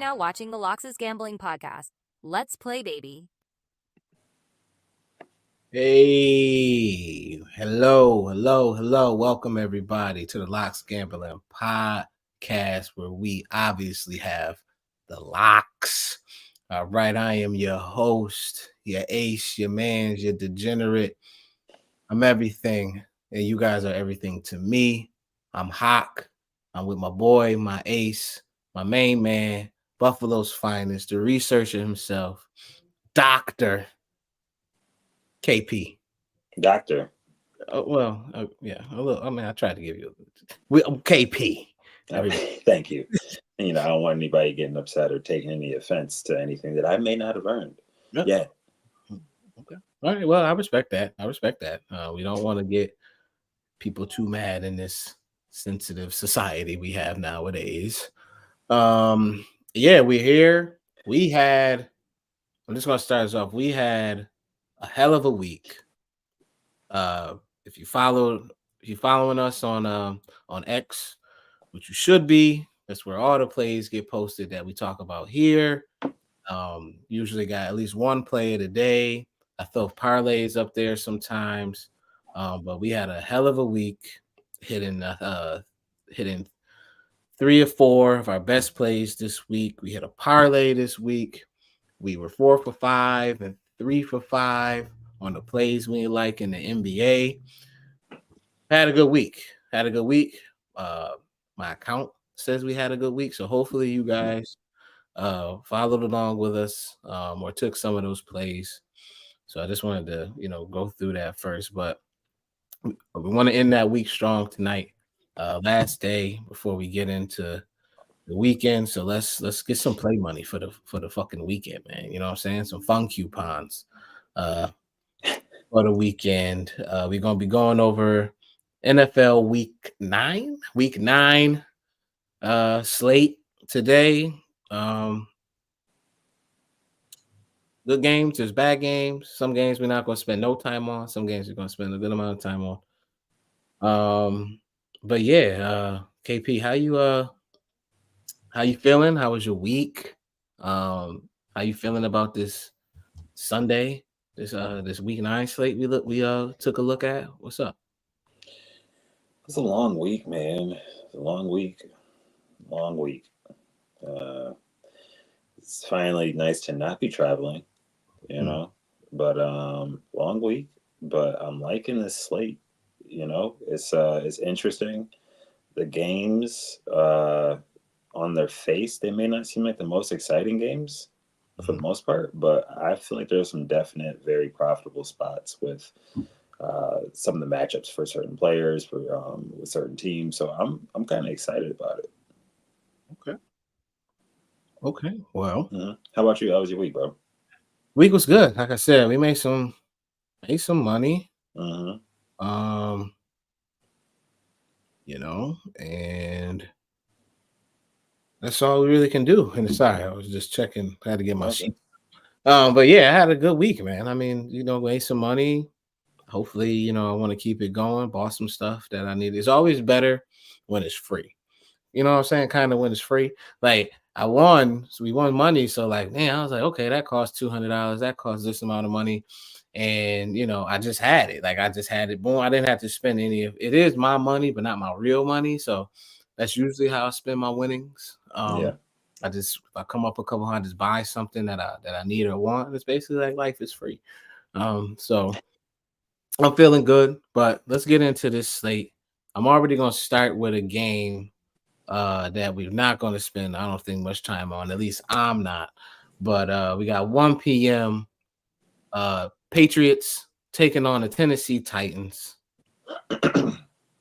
now watching the LOXS Gambling Podcast. Let's play, baby. Hey, hello. Welcome everybody to the LOXS Gambling Podcast, where we obviously have the locks. All right, I am your host, your ace, your mans, your degenerate. I'm everything, and you guys are everything to me. I'm HOK. I'm with my boy, my ace, my main man, Buffalo's finest, the researcher himself, Dr. KP. Doctor. Yeah, a little. I mean, I tried to give you KP. Thank you. I don't want anybody getting upset or taking any offense to anything that I may not have earned yet. Okay. All right. Well, I respect that. We don't want to get people too mad in this sensitive society we have nowadays. Yeah, we're here. I'm just gonna start us off. We had a hell of a week. If you're following us on X, which you should be, that's where all the plays get posted that we talk about here. Usually got at least one play a day. I throw parlays up there sometimes, but we had a hell of a week, hitting 3 or 4 of our best plays this week. We hit a parlay this week. We were 4 for 5 and 3 for 5 on the plays we like in the NBA. Had a good week. My account says we had a good week, so hopefully you guys followed along with us or took some of those plays. So I just wanted to, go through that first. But we want to end that week strong tonight. Last day before we get into the weekend. So let's get some play money for the fucking weekend, man. You know what I'm saying? Some fun coupons for the weekend. We're gonna be going over NFL week 9 slate today. Good games, there's bad games. Some games we're not going to spend no time on. Some games we're going to spend a good amount of time on. But yeah, KP, how you feeling? How was your week? How you feeling about this Sunday? This week 9 slate we took a look at. What's up? It's a long week, man. It's a long week. It's finally nice to not be traveling, but long week. But I'm liking this slate. It's interesting. The games on their face, they may not seem like the most exciting games for the most part, but I feel like there's some definite, very profitable spots with some of the matchups for certain players, with certain teams. So I'm kind of excited about it. Okay. Well, how about you? How was your week, bro? Week was good. Like I said, we made some money. And that's all we really can do. And sorry, I was just checking. I had to get my sheet. But yeah, I had a good week, man. I mean, made some money. Hopefully, I want to keep it going. Bought some stuff that I need. It's always better when it's free. You know what I'm saying? Kind of when it's free. Like I won, so we won money. So like, man, I was like, okay, that cost $200. That cost this amount of money. And I just had it. Like I just had it. Boom. I didn't have to spend any of it. Is my money, but not my real money. So that's usually how I spend my winnings. If I come up a couple hundred, just buy something that I need or want. It's basically like life is free. So I'm feeling good, but let's get into this slate. I'm already gonna start with a game that we're not gonna spend, I don't think, much time on. At least I'm not. But we got 1 p.m. Patriots taking on the Tennessee Titans.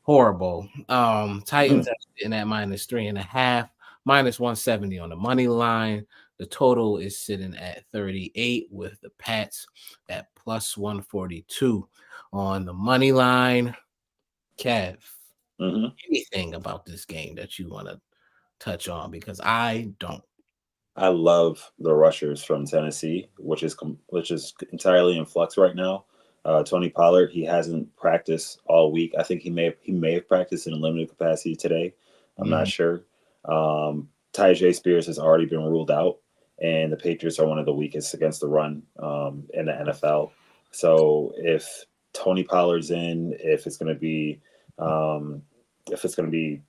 Horrible. Titans in at -3.5, -170 on the money line. The total is sitting at 38 with the Pats at +142 on the money line. Kev, anything about this game that you want to touch on? Because I don't. I love the rushers from Tennessee, which is entirely in flux right now. Tony Pollard, he hasn't practiced all week. I think he may have practiced in a limited capacity today. I'm not sure. Tyjae Spears has already been ruled out, and the Patriots are one of the weakest against the run in the NFL. So if Tony Pollard's in, if it's going to be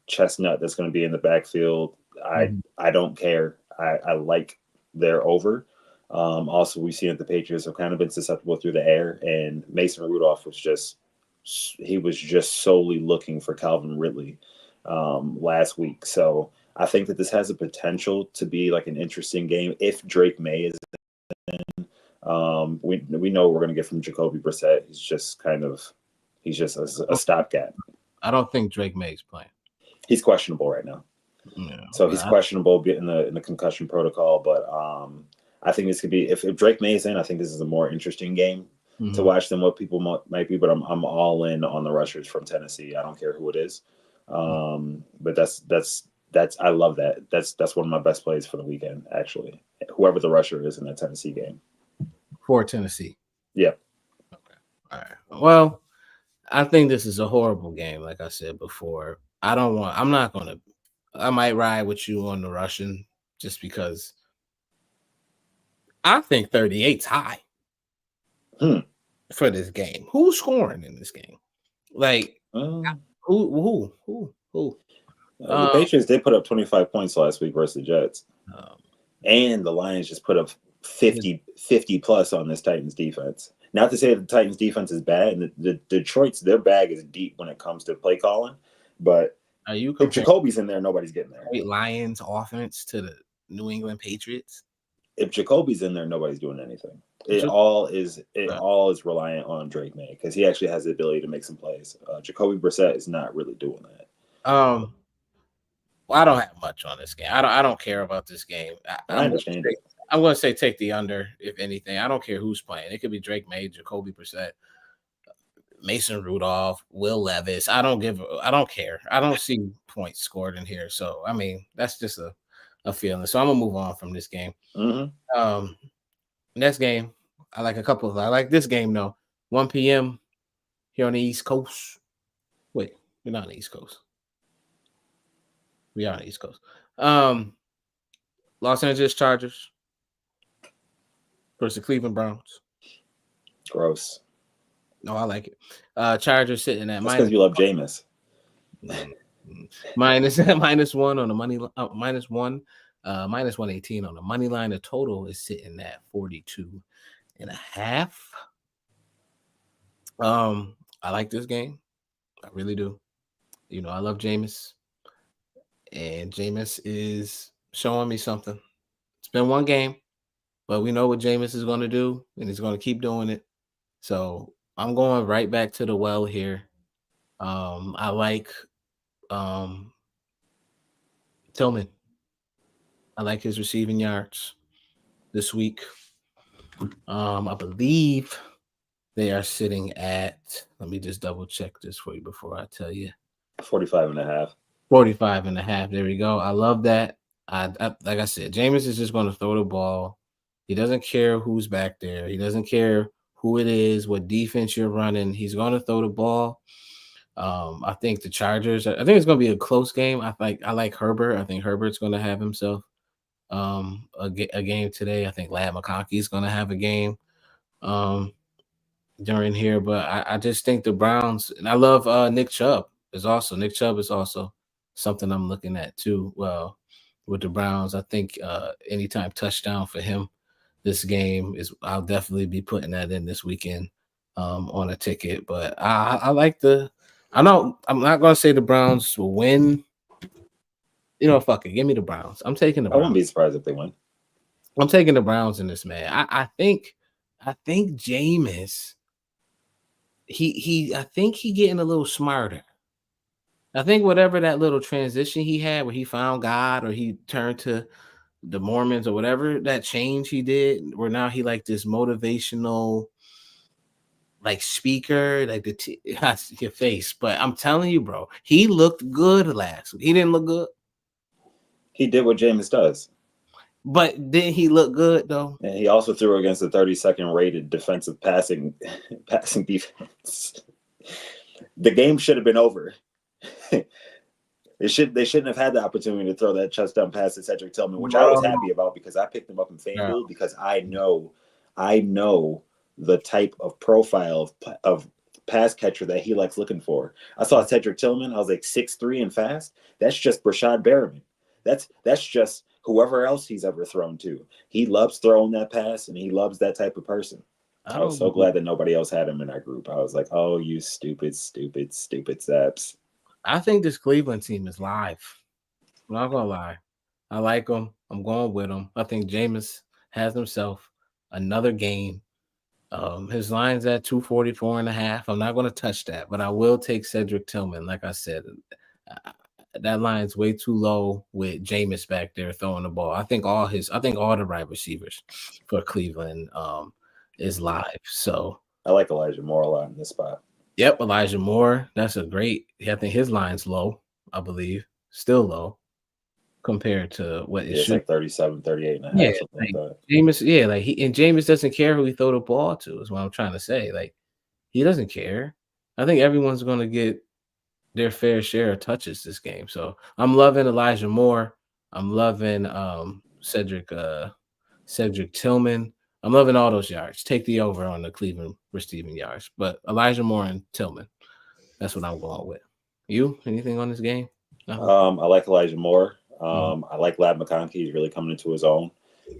Chestnut that's going to be in the backfield, I don't care. I like their over. Also, we've seen that the Patriots have kind of been susceptible through the air, and Mason Rudolph was just solely looking for Calvin Ridley last week. So I think that this has a potential to be like an interesting game if Drake May is in. We know what we're going to get from Jacoby Brissett. He's just a stopgap. I don't think Drake May's playing. He's questionable right now. Yeah, so he's questionable in the concussion protocol. But I think this could be if Drake May is in. I think this is a more interesting game to watch than what people might be. But I'm all in on the rushers from Tennessee. I don't care who it is. But that's I love that. That's one of my best plays for the weekend. Actually, whoever the rusher is in that Tennessee game. For Tennessee. Yeah. Okay. All right. Well, I think this is a horrible game. Like I said before, I might ride with you on the Russian just because I think 38's high for this game. Who's scoring in this game? Like who? The Patriots did put up 25 points last week versus the Jets. And the Lions just put up 50 plus on this Titans defense. Not to say that the Titans defense is bad, and the Detroit's their bag is deep when it comes to play calling. But if Jacoby's in there, nobody's getting there. Lions offense to the New England Patriots. If Jacoby's in there, nobody's doing anything. It all is reliant on Drake May because he actually has the ability to make some plays. Jacoby Brissett is not really doing that. Well, I don't have much on this game. I don't care about this game. I understand. I'm going to say take the under, if anything. I don't care who's playing. It could be Drake May, Jacoby Brissett, Mason Rudolph, Will Levis. I don't care. I don't see points scored in here. So, I mean, that's just a feeling. So, I'm going to move on from this game. Next game, I like this game, though. 1 p.m. here on the East Coast. Wait, we're not on the East Coast. We are on the East Coast. Los Angeles Chargers versus Cleveland Browns. Gross. No, I like it. Chargers sitting at because you love Jameis. minus one on the money. Minus 118 on the money line. The total is sitting at 42.5. I like this game. I really do. You know, I love Jameis. And Jameis is showing me something. It's been one game, but we know what Jameis is going to do, and he's going to keep doing it. So I'm going right back to the well here. I like Tillman. I like his receiving yards this week. I believe they are sitting at, let me just double check this for you before I tell you. 45.5. 45.5. There we go. I love that. I like I said, Jameis is just going to throw the ball. He doesn't care who's back there. He doesn't care who it is, what defense you're running. He's going to throw the ball. I think the Chargers. I think it's going to be a close game. I like Herbert. I think Herbert's going to have himself a game today. I think Ladd McConkey is going to have a game during here. But I just think the Browns, and I love Nick Chubb is also something I'm looking at too. Well, with the Browns, I think anytime touchdown for him this game I'll definitely be putting that in this weekend on a ticket. But I like I'm not going to say the Browns will win. You know, fuck it. Give me the Browns. I'm taking the Browns. I wouldn't be surprised if they win. I'm taking the Browns in this, man. I think Jameis, I think he getting a little smarter. I think whatever that little transition he had where he found God or he turned to the Mormons or whatever, that change he did, where now he like this motivational like speaker, like your face. But I'm telling you, bro, he looked good last week. He didn't look good. He did what Jameis does. But didn't he look good though? And he also threw against the 32nd rated defensive passing defense. The game should have been over. They shouldn't have had the opportunity to throw that touchdown pass to Cedric Tillman, which I was happy about because I picked him up in FanDuel because I know the type of profile of pass catcher that he likes looking for. I saw Cedric Tillman. I was like 6'3" and fast. That's just Brashad Berriman. That's just whoever else he's ever thrown to. He loves throwing that pass, and he loves that type of person. I was so glad that nobody else had him in our group. I was like, oh, you stupid Zaps. I think this Cleveland team is live. I'm not gonna lie. I like him. I'm going with him. I think Jameis has himself another game. His line's at 244.5. I'm not going to touch that, but I will take Cedric Tillman. Like I said, that line's way too low with Jameis back there throwing the ball. I think all the right receivers for Cleveland is live. So I like Elijah Moore a lot in this spot. Yep, Elijah Moore. That's a great. I think his line's low. I believe still low compared to what it should. It's like 37, 38 and a half. Yeah, like that. Jameis. Yeah, like Jameis doesn't care who he throw the ball to. Is what I'm trying to say. Like he doesn't care. I think everyone's going to get their fair share of touches this game. So I'm loving Elijah Moore. I'm loving Cedric Tillman. I'm loving all those yards. Take the over on the Cleveland receiving yards. But Elijah Moore and Tillman, that's what I'm going with. You? Anything on this game? No? I like Elijah Moore. I like Lad McConkey. He's really coming into his own.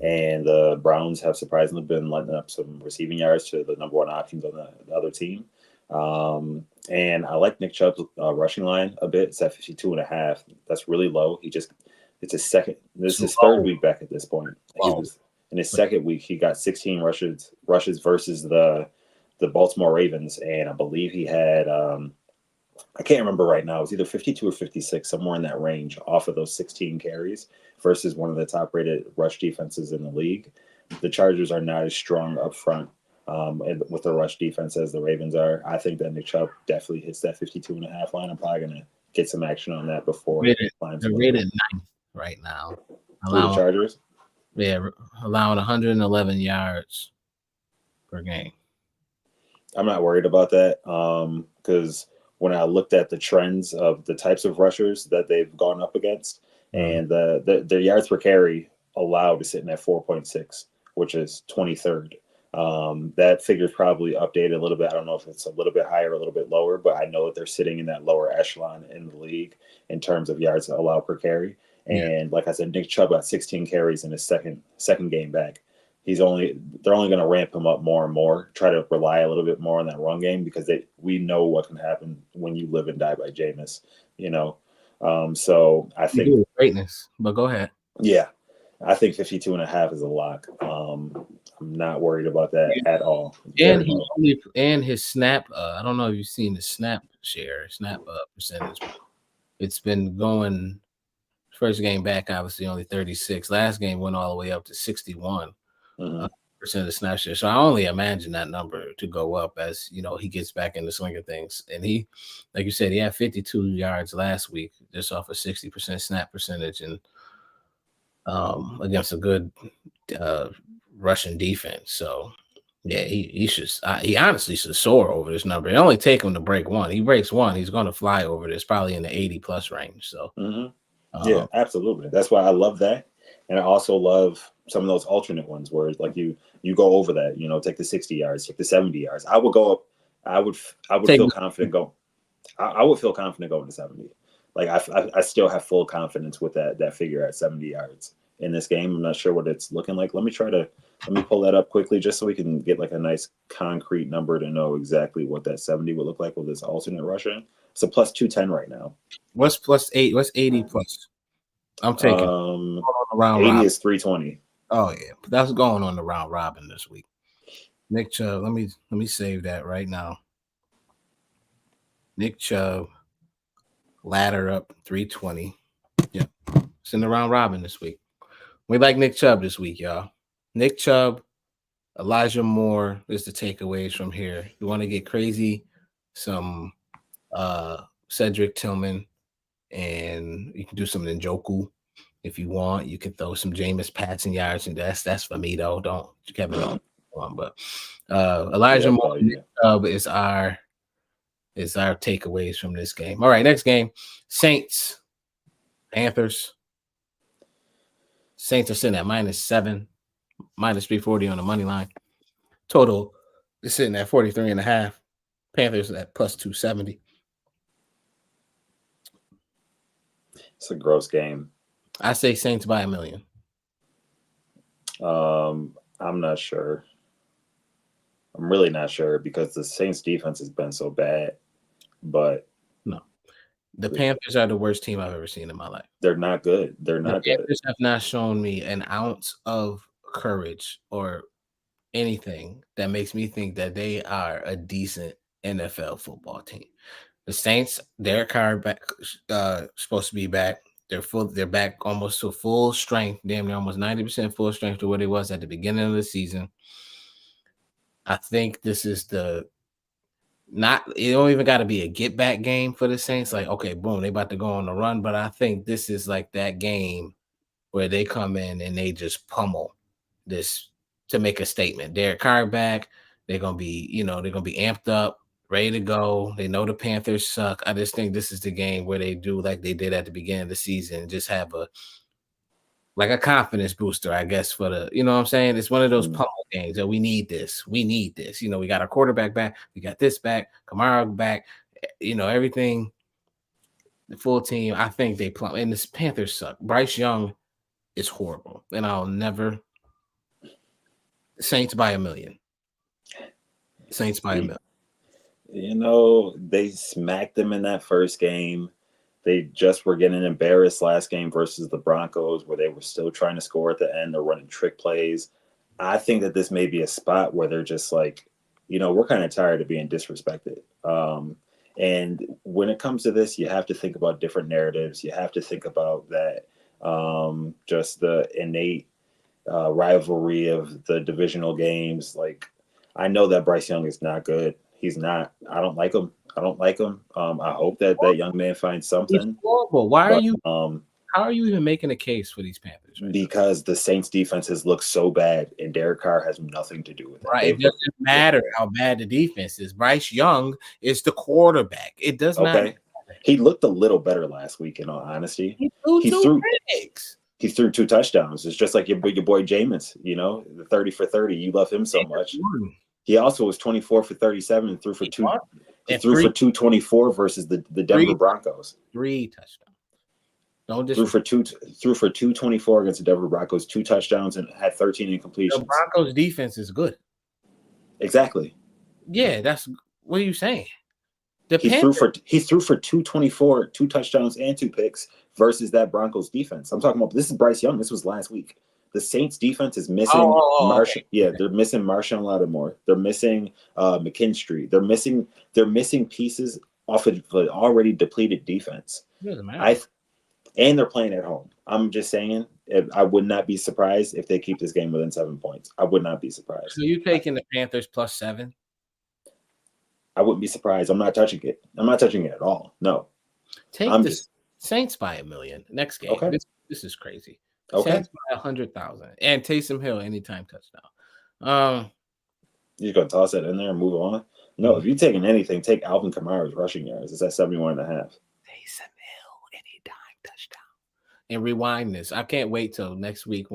And the Browns have surprisingly been letting up some receiving yards to the number one options on the other team. And I like Nick Chubb's rushing line a bit. It's at 52.5. That's really low. It's his second. This is his third week back at this point. He was in his second week. He got 16 rushes versus the Baltimore Ravens, and I believe he had I can't remember right now. It was either 52 or 56, somewhere in that range, off of those 16 carries versus one of the top-rated rush defenses in the league. The Chargers are not as strong up front with the rush defense as the Ravens are. I think that Nick Chubb definitely hits that 52.5 line. I'm probably going to get some action on that before they're rated 9th right now. The Chargers? Yeah, allowing 111 yards per game. I'm not worried about that because when I looked at the trends of the types of rushers that they've gone up against, and their yards per carry allowed is sitting at 4.6, which is 23rd. That figure is probably updated a little bit. I don't know if it's a little bit higher or a little bit lower, but I know that they're sitting in that lower echelon in the league in terms of yards allowed per carry. And like I said, Nick Chubb got 16 carries in his second game back. They're only going to ramp him up more and more, try to rely a little bit more on that run game because we know what can happen when you live and die by Jameis, So I think greatness, but go ahead. Yeah, I think 52.5 is a lock. I'm not worried about that at all. And his snap. I don't know if you've seen the snap percentage. It's been going. First game back, obviously only 36. Last game went all the way up to 61% of the snap share. So I only imagine that number to go up as he gets back in the swing of things. And he, like you said, he had 52 yards last week, just off a 60% snap percentage, and against a good Russian defense. So yeah, he honestly should soar over this number. It only take him to break one. He breaks one, he's going to fly over this, probably in the 80+ range. So. Yeah, absolutely. That's why I love that. And I also love some of those alternate ones where like you go over that, take the 60 yards, take the 70 yards. I would go up. I would feel confident going. I would feel confident going to 70. Like I still have full confidence with that figure at 70 yards in this game. I'm not sure what it's looking like. Let me pull that up quickly just so we can get like a nice concrete number to know exactly what that 70 would look like with this alternate rushing. It's a plus 210 right now. What's +8? What's 80 plus? I'm taking round 80 robin. Is 320. Oh yeah, that's going on the round robin this week. Nick Chubb, let me save that right now. Nick Chubb, ladder up 320. Yeah, it's in the round robin this week. We like Nick Chubb this week, y'all. Nick Chubb, Elijah Moore is the takeaways from here. You want to get crazy? Some Cedric Tillman, and you can do some Njoku if you want. You can throw some Jameis passing yards, and that's for me though. Don't Kevin on, but Elijah Moore is our takeaways from this game. All right, next game, Saints Panthers. Saints are sitting at -7, -340 on the money line. Total is sitting at 43.5. Panthers at +270. It's a gross game. I say Saints by $1 million. I'm not sure. I'm really not sure because the Saints defense has been so bad. But no, the Panthers are the worst team I've ever seen in my life. They're not good. They're not good. The Panthers have not shown me an ounce of courage or anything that makes me think that they are a decent NFL football team. The Saints, Derek Carr back, supposed to be back. They're back almost to full strength, damn near almost 90% full strength to what it was at the beginning of the season. I think this is it don't even got to be a get back game for the Saints. Like, okay, boom, they about to go on the run. But I think this is like that game where they come in and they just pummel this to make a statement. Derek Carr back. They're gonna be, they're gonna be amped up, ready to go. They know the Panthers suck. I just think this is the game where they do like they did at the beginning of the season, just have a confidence booster, I guess, for the, you know what I'm saying? It's one of those pummel games that we need this. We need this. We got our quarterback back. We got this back. Kamara back. Everything. The full team. I think they plumb. And the Panthers suck. Bryce Young is horrible. And I'll never. Saints by $1 million. Saints by $1 million. They smacked them in that first game. They just were getting embarrassed last game versus the Broncos, where they were still trying to score at the end. They're running trick plays. I think that this may be a spot where they're just like, we're kind of tired of being disrespected. And when it comes to this, you have to think about different narratives. You have to think about that, just the innate rivalry of the divisional games. Like, I know that Bryce Young is not good. He's not. I don't like him. I hope that young man finds something. He's horrible. How are you even making a case for these Panthers? Right because the Saints defenses look so bad, and Derek Carr has nothing to do with it. Right. It doesn't matter how bad the defense is. Bryce Young is the quarterback. It does not matter. He looked a little better last week, in all honesty. He threw 2 touchdowns. It's just like your boy Jameis, the 30 for 30. You love him so much. He also was 24 for 37 and threw for 224 versus the Denver Broncos. 3 touchdowns. Threw for 224 against the Denver Broncos, 2 touchdowns, and had 13 incompletions. The Broncos defense is good. Exactly. Yeah, what are you saying? He threw for 224, 2 touchdowns and 2 picks versus that Broncos defense. I'm talking about, this is Bryce Young. This was last week. The Saints defense is missing Marshall. Yeah, they're missing Marshawn Lattimore. They're missing McKinstry. They're missing pieces off of the already depleted defense. Doesn't matter. And they're playing at home. I'm just saying, I would not be surprised if they keep this game within 7 points. I would not be surprised. So you're taking the Panthers +7? I wouldn't be surprised. I'm not touching it. I'm not touching it at all. No. Take the Saints by $1 million. Next game. Okay. This is crazy. Okay. Saints by 100,000. And Taysom Hill anytime touchdown. You're going to toss that in there and move on? No, if you're taking anything, take Alvin Kamara's rushing yards. It's at 71.5. Taysom Hill anytime touchdown. And rewind this. I can't wait till next week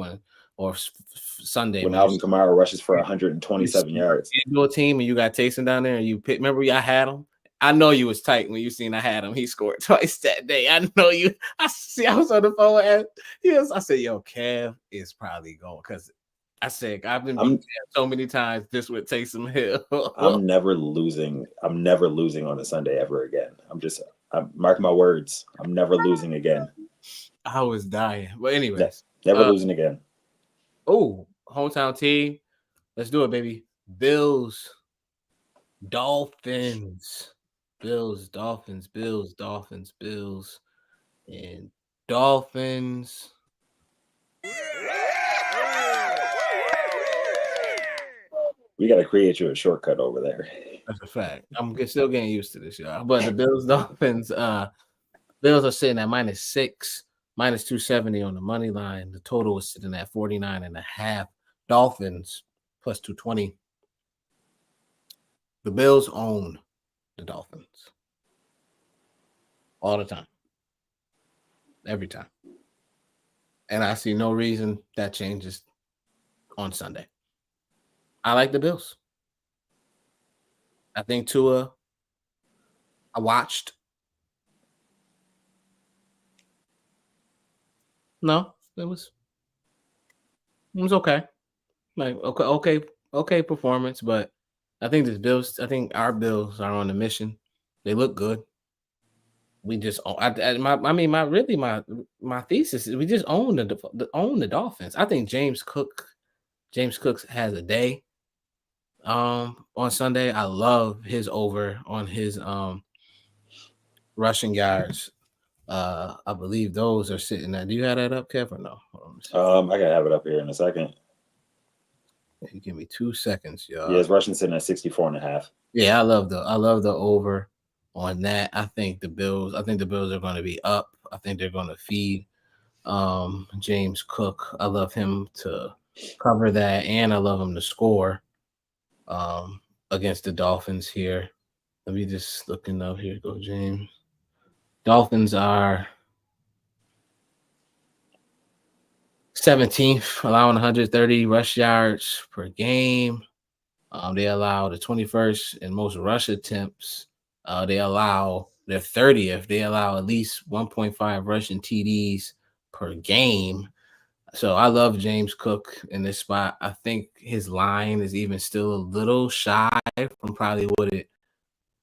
or Sunday when Alvin Kamara rushes for 127 yards. You do a team and you got Taysom down there and you pick. Remember, I had him. I know you was tight when you seen I had him. He scored twice that day. I know you. I was on the phone and I said, "Yo, Kev is probably going," because I said I've been so many times. This would Taysom Hill. I'm never losing. I'm never losing on a Sunday ever again. I'm marking my words. I'm never losing again. I was dying. But anyways, never losing again. Oh, hometown team. Let's do it, baby. Bills, Dolphins. Bills, Dolphins, and Dolphins. We got to create you a shortcut over there. That's a fact. I'm still getting used to this, y'all. But the Bills, Dolphins, Bills are sitting at -6, -270 on the money line. The total is sitting at 49.5. Dolphins +220. The Bills own the Dolphins all the time. every time. And I see no reason that changes on Sunday. I like the Bills. I think Tua, I watched. No, it was okay. Like okay performance, but I think I think our Bills are on a mission. They look good. We just my thesis is we just own the Dolphins. I think James Cook has a day on Sunday. I love his over on his rushing yards. I believe those are sitting at. Do you have that up, Kev, or no? I gotta have it up here in a second. You give me 2 seconds, y'all. Yeah, it's rushing sitting at 64.5. Yeah, I love the over on that. I think the Bills are going to be up. I think they're going to feed James Cook. I love him to cover that, and I love him to score against the Dolphins here. Let me just looking up here. Go James. Dolphins are 17th, allowing 130 rush yards per game. They allow the 21st in most rush attempts. They're 30th. They allow at least 1.5 rushing TDs per game. So I love James Cook in this spot. I think his line is even still a little shy from probably what it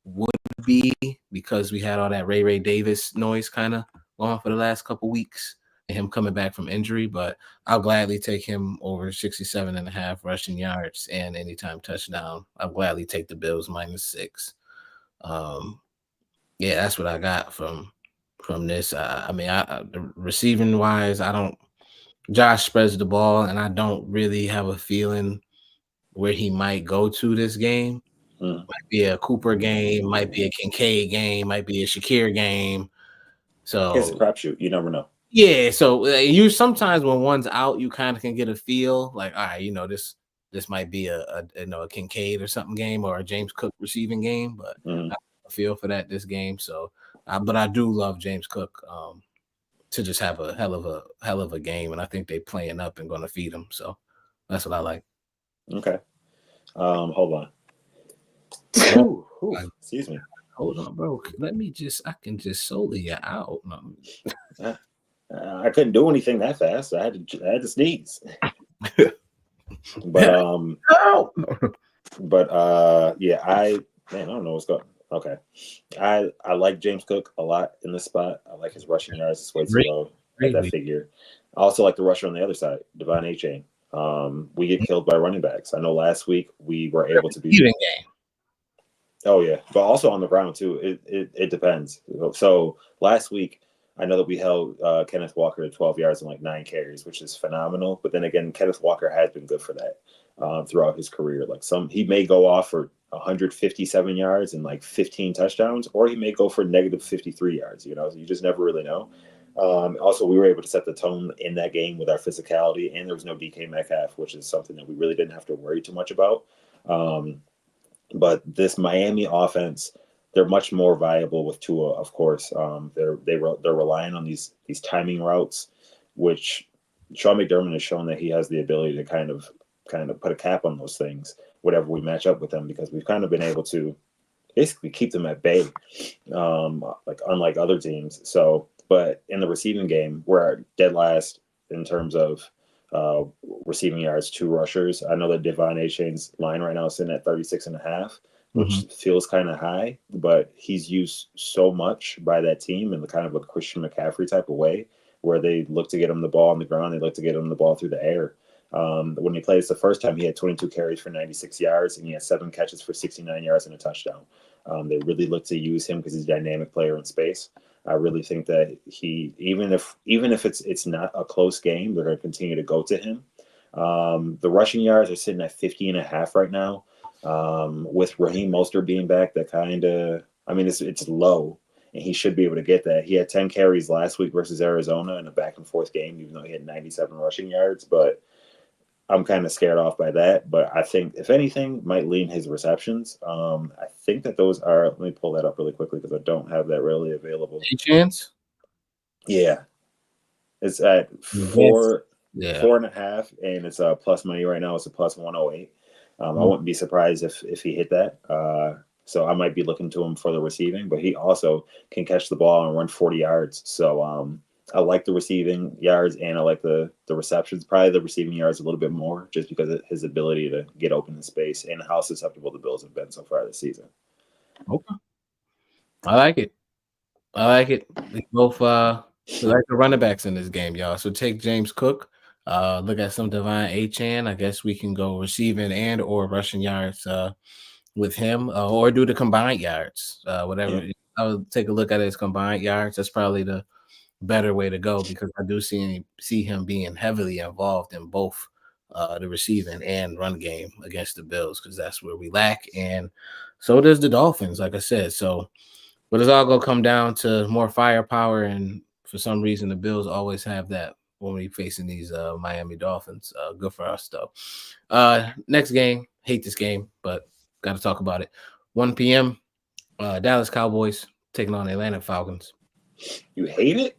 would be because we had all that Ray Davis noise kind of going for the last couple weeks and him coming back from injury, but I'll gladly take him over 67.5 rushing yards and anytime touchdown. I'll gladly take the Bills -6. Yeah, that's what I got from this. The receiving wise, Josh spreads the ball, and I don't really have a feeling where he might go to this game. Might be a Cooper game, might be a Kincaid game, might be a Shakir game. So it's a crapshoot. You never know. Yeah, so you sometimes when one's out, you kind of can get a feel like, all right, this might be a Kincaid or something game or a James Cook receiving game, but I don't feel for that this game. So, but I do love James Cook to just have a hell of a game, and I think they playing up and going to feed him. So that's what I like. Okay, hold on. Ooh, excuse me. Hold on, bro. I can just solely you out. No. I couldn't do anything that fast. I had to sneeze. But yeah, I don't know what's going. Okay, I like James Cook a lot in this spot. I like his rushing yards. It's way too low at that figure. I also like the rusher on the other side, Devon Achane. We get killed by running backs. I know last week we were able to be. Oh yeah, but also on the ground too. It depends. So last week, I know that we held Kenneth Walker to 12 yards and like 9 carries, which is phenomenal. But then again, Kenneth Walker has been good for that throughout his career. Like he may go off for 157 yards and like 15 touchdowns, or he may go for negative 53 yards. So you just never really know. Also, we were able to set the tone in that game with our physicality, and there was no DK Metcalf, which is something that we really didn't have to worry too much about. But this Miami offense, they're much more viable with Tua, of course. They're relying on these timing routes, which Sean McDermott has shown that he has the ability to kind of put a cap on those things whenever we match up with them, because we've kind of been able to basically keep them at bay, like unlike other teams. So, but in the receiving game, we're dead last in terms of receiving yards, 2 rushers. I know that Devon Achane's line right now is sitting at 36.5, which feels kind of high, but he's used so much by that team in the kind of a Christian McCaffrey type of way, where they look to get him the ball on the ground, they look to get him the ball through the air. When he played the first time, he had 22 carries for 96 yards, and he had 7 catches for 69 yards and a touchdown. They really look to use him because he's a dynamic player in space. I really think that he, even if it's not a close game, they're going to continue to go to him. The rushing yards are sitting at 50.5 right now. With Raheem Mostert being back, that it's low, and he should be able to get that. He had 10 carries last week versus Arizona in a back and forth game, even though he had 97 rushing yards. But I'm kind of scared off by that. But I think, if anything, might lean his receptions. I think that those are. Let me pull that up really quickly because I don't have that really available. Any chance? Yeah. It's at Yes. 4.5, and it's plus money right now. It's a plus 108. I wouldn't be surprised if he hit that. So I might be looking to him for the receiving, but he also can catch the ball and run 40 yards. So I like the receiving yards, and I like the receptions. Probably the receiving yards a little bit more, just because of his ability to get open in space and how susceptible the Bills have been so far this season. Okay. I like it. I like it. We both we like the running backs in this game, y'all. So take James Cook. Look at some Devon Achane. I guess we can go receiving and or rushing yards with him, or do the combined yards. Whatever. Yeah. I would take a look at his combined yards. That's probably the better way to go, because I do see him being heavily involved in both the receiving and run game against the Bills, because that's where we lack, and so does the Dolphins, like I said. So, but it's all gonna come down to more firepower, and for some reason, the Bills always have that when we facing these Miami Dolphins. Good for us, though. Next game, hate this game, but got to talk about it. 1 p.m. Dallas Cowboys taking on Atlanta Falcons. You hate it?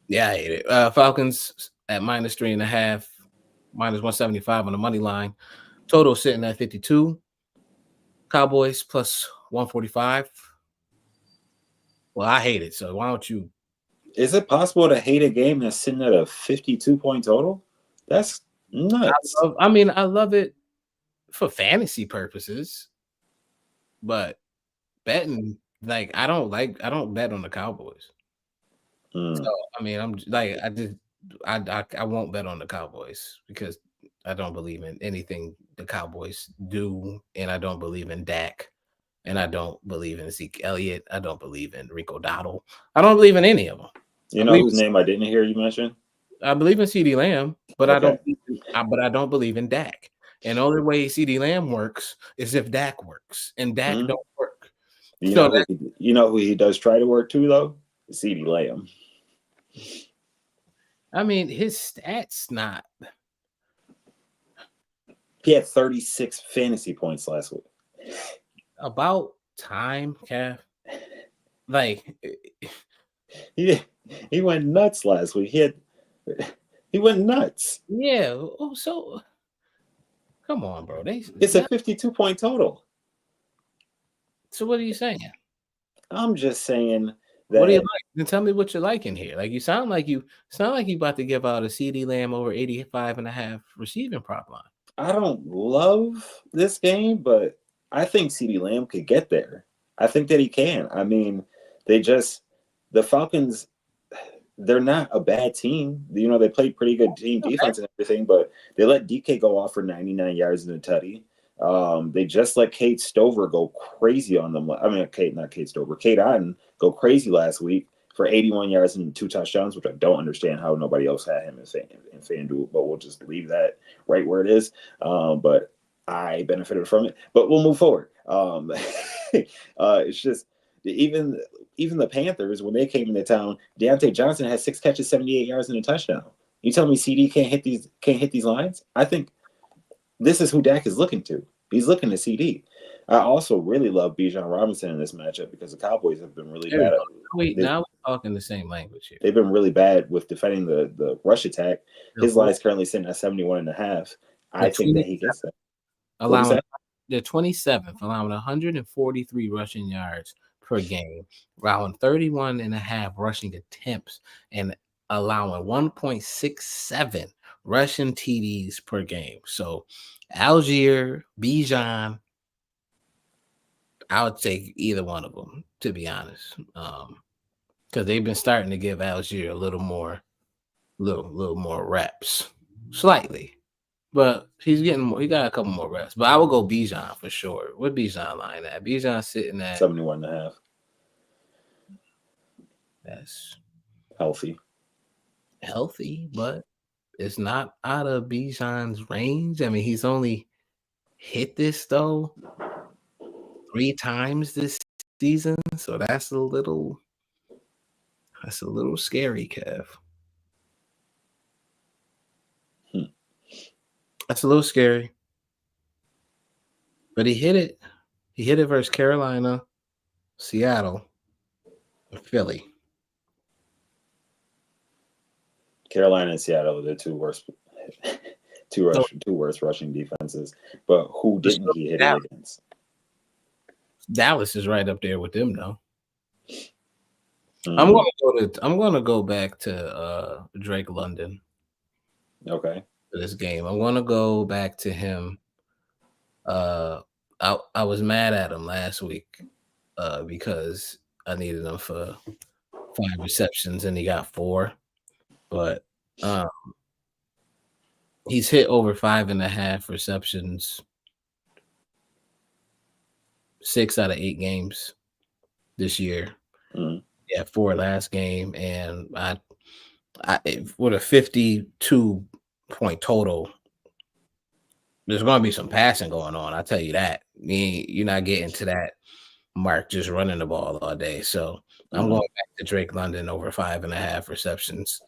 Yeah, I hate it. Falcons at -3.5, -175 on the money line. Total sitting at 52. Cowboys plus 145. Well, I hate it. So why don't you? Is it possible to hate a game that's sitting at a 52-point total? That's nuts. I love it for fantasy purposes, but betting, like, I don't bet on the Cowboys. So I mean, I'm like, I won't bet on the Cowboys, because I don't believe in anything the Cowboys do, and I don't believe in Dak, and I don't believe in Zeke Elliott. I don't believe in Rico Dowdle. I don't believe in any of them. You know whose name I didn't hear you mention? I believe in CeeDee Lamb, but Okay. I don't believe in Dak. And the only way CeeDee Lamb works is if Dak works, and Dak don't work. You So know who he does try to work too, though? CeeDee Lamb. I mean, his stats not. He had 36 fantasy points last week. About time, Kev. Like, he went nuts last week. He went nuts. yeah. Oh, so come on, bro. It's a 52-point total. So what are you saying? I'm just saying that. What do you like? Then tell me what you like in here. Like, you sound like you about to give out a CeeDee Lamb over 85.5 receiving prop line. I don't love this game, but I think CeeDee Lamb could get there. I think that he can. I mean, the Falcons, they're not a bad team. You know, they played pretty good team defense and everything, but they let DK go off for 99 yards in a tutty. They just let Kate Stover go crazy on them. I mean, Kate Otten go crazy last week for 81 yards and 2 touchdowns, which I don't understand how nobody else had him in FanDuel, but we'll just leave that right where it is. But I benefited from it. But we'll move forward. It's just even the Panthers, when they came into town, Deontay Johnson had 6 catches, 78 yards, and a touchdown. You tell me CD can't hit these lines? I think this is who Dak is looking to. He's looking to CD. I also really love Bijan Robinson in this matchup, because the Cowboys have been really bad. Now we're talking the same language here. They've been really bad with defending the rush attack. His line is currently sitting at 71.5. I think that he gets that. They're 27th, allowing 143 rushing yards per game, allowing 31.5 rushing attempts, and allowing 1.67 rushing TDs per game. So Algier, Bijan, I would take either one of them, to be honest, because they've been starting to give Algier a little more reps, slightly. But he got a couple more reps. But I would go Bijan for sure. What Bijan line at? Bijan sitting at 71.5. That's healthy, but it's not out of Bijan's range. I mean, he's only hit this though 3 times this season, so that's a little scary, Kev. That's a little scary. But he hit it. He hit it versus Carolina, Seattle, and Philly. Carolina and Seattle are the two worst, two worst rushing defenses. But who didn't he hit it against? Dallas is right up there with them, though. Mm. I'm gonna go back to Drake London. Okay. For this game. I'm gonna go back to him. I was mad at him last week because I needed him for 5 receptions and he got 4. But he's hit over 5.5 receptions 6 out of 8 games this year. Mm. Yeah, 4 last game, and I with a 52-point total. There's going to be some passing going on. I tell you that. You're not getting to that mark just running the ball all day. So I'm going back to Drake London over 5.5 receptions.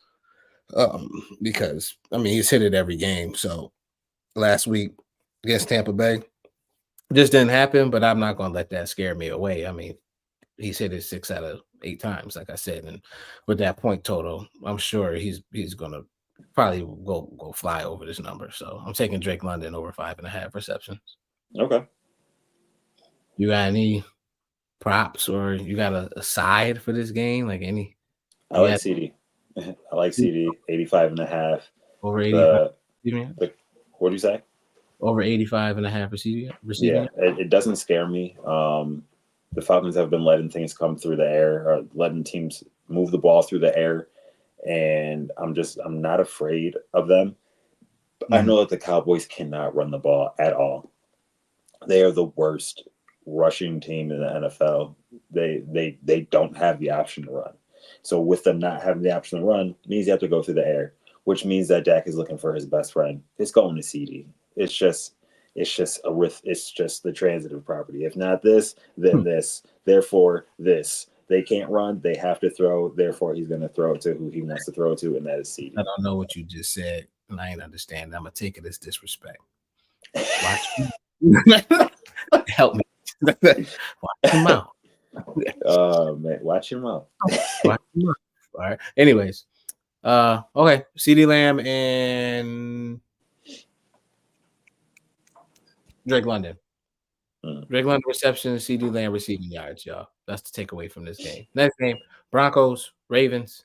Because I mean he's hit it every game. So last week against Tampa Bay just didn't happen, but I'm not going to let that scare me away. I mean, he's hit it 6 out of 8 times, like I said, and with that point total, I'm sure he's going to probably go fly over this number. So I'm taking Drake London over 5.5 receptions. Okay. You got any props or you got a side for this game? Like any? I like CD. I like CD 85.5. Over 85. What do you say? Over 85.5 receiving. Yeah, it doesn't scare me. The Falcons have been letting things come through the air, or letting teams move the ball through the air, and I'm not afraid of them. I know that the Cowboys cannot run the ball at all. They are the worst rushing team in the NFL. They don't have the option to run. So with them not having the option to run, means you have to go through the air, which means that Dak is looking for his best friend. It's going to CD. It's just the transitive property. If not this, then this. Therefore, this. They can't run. They have to throw. Therefore, he's going to throw it to who he wants to throw it to, and that is CD. I don't know what you just said, and I ain't understand. I'm gonna take it as disrespect. Watch help me. Watch your mouth. Man, watch your mouth. Watch your mouth. All right. Anyways, okay. CD Lamb and Drake London. Drake London reception, CD Lamb receiving yards, y'all. That's the takeaway from this game. Next game, Broncos, Ravens.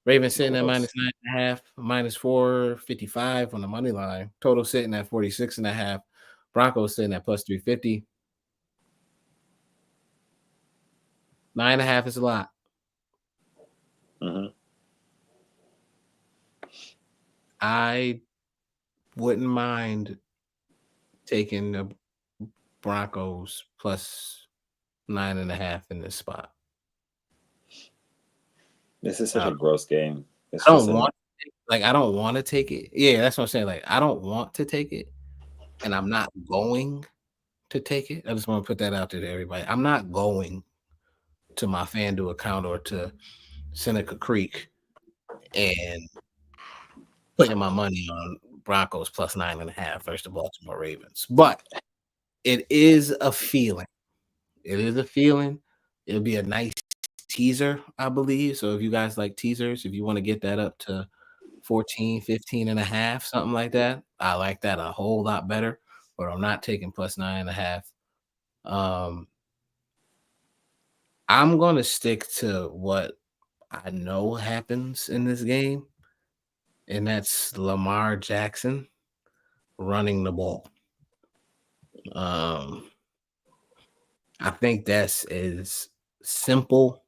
Ravens sitting at -9.5, -455 on the money line. Total sitting at 46.5. Broncos sitting at +350. 9.5 is a lot. I wouldn't mind taking the Broncos +9.5 in this spot. This is such a gross game. I don't want to take it. Yeah, that's what I'm saying. Like, I don't want to take it, and I'm not going to take it. I just want to put that out there to everybody. I'm not going to my FanDuel account or to Seneca Creek and putting my money on Broncos +9.5 versus the Baltimore Ravens. But it is a feeling. It is a feeling. It'll be a nice teaser, I believe. So if you guys like teasers, if you want to get that up to 14, 15.5, something like that, I like that a whole lot better. But I'm not taking +9.5. I'm going to stick to what I know happens in this game, and that's Lamar Jackson running the ball. I think that's as simple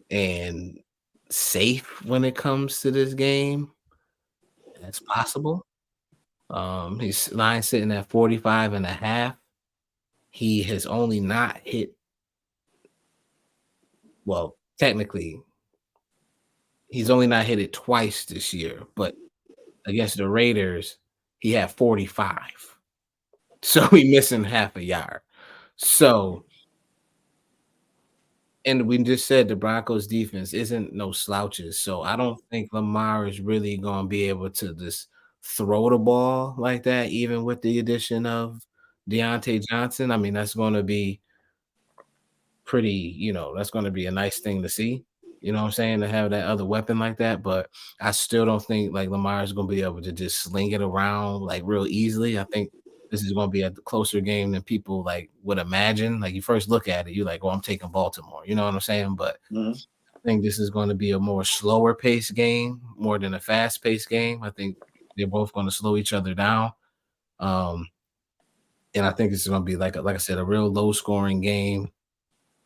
and safe when it comes to this game as possible. His line sitting at 45.5. He has only not hit. Well, technically, he's only not hit it twice this year, but against the Raiders, he had 45. So he missing half a yard. So, and we just said the Broncos defense isn't no slouches. So I don't think Lamar is really going to be able to just throw the ball like that, even with the addition of Deontay Johnson. I mean, that's going to be pretty, that's going to be a nice thing to see. You know what I'm saying? To have that other weapon like that. But I still don't think like Lamar is going to be able to just sling it around like real easily. I think this is going to be a closer game than people like would imagine. Like you first look at it, you're like, oh, I'm taking Baltimore. You know what I'm saying? But I think this is going to be a more slower paced game more than a fast paced game. I think they're both going to slow each other down. And I think it's going to be like I said, a real low scoring game.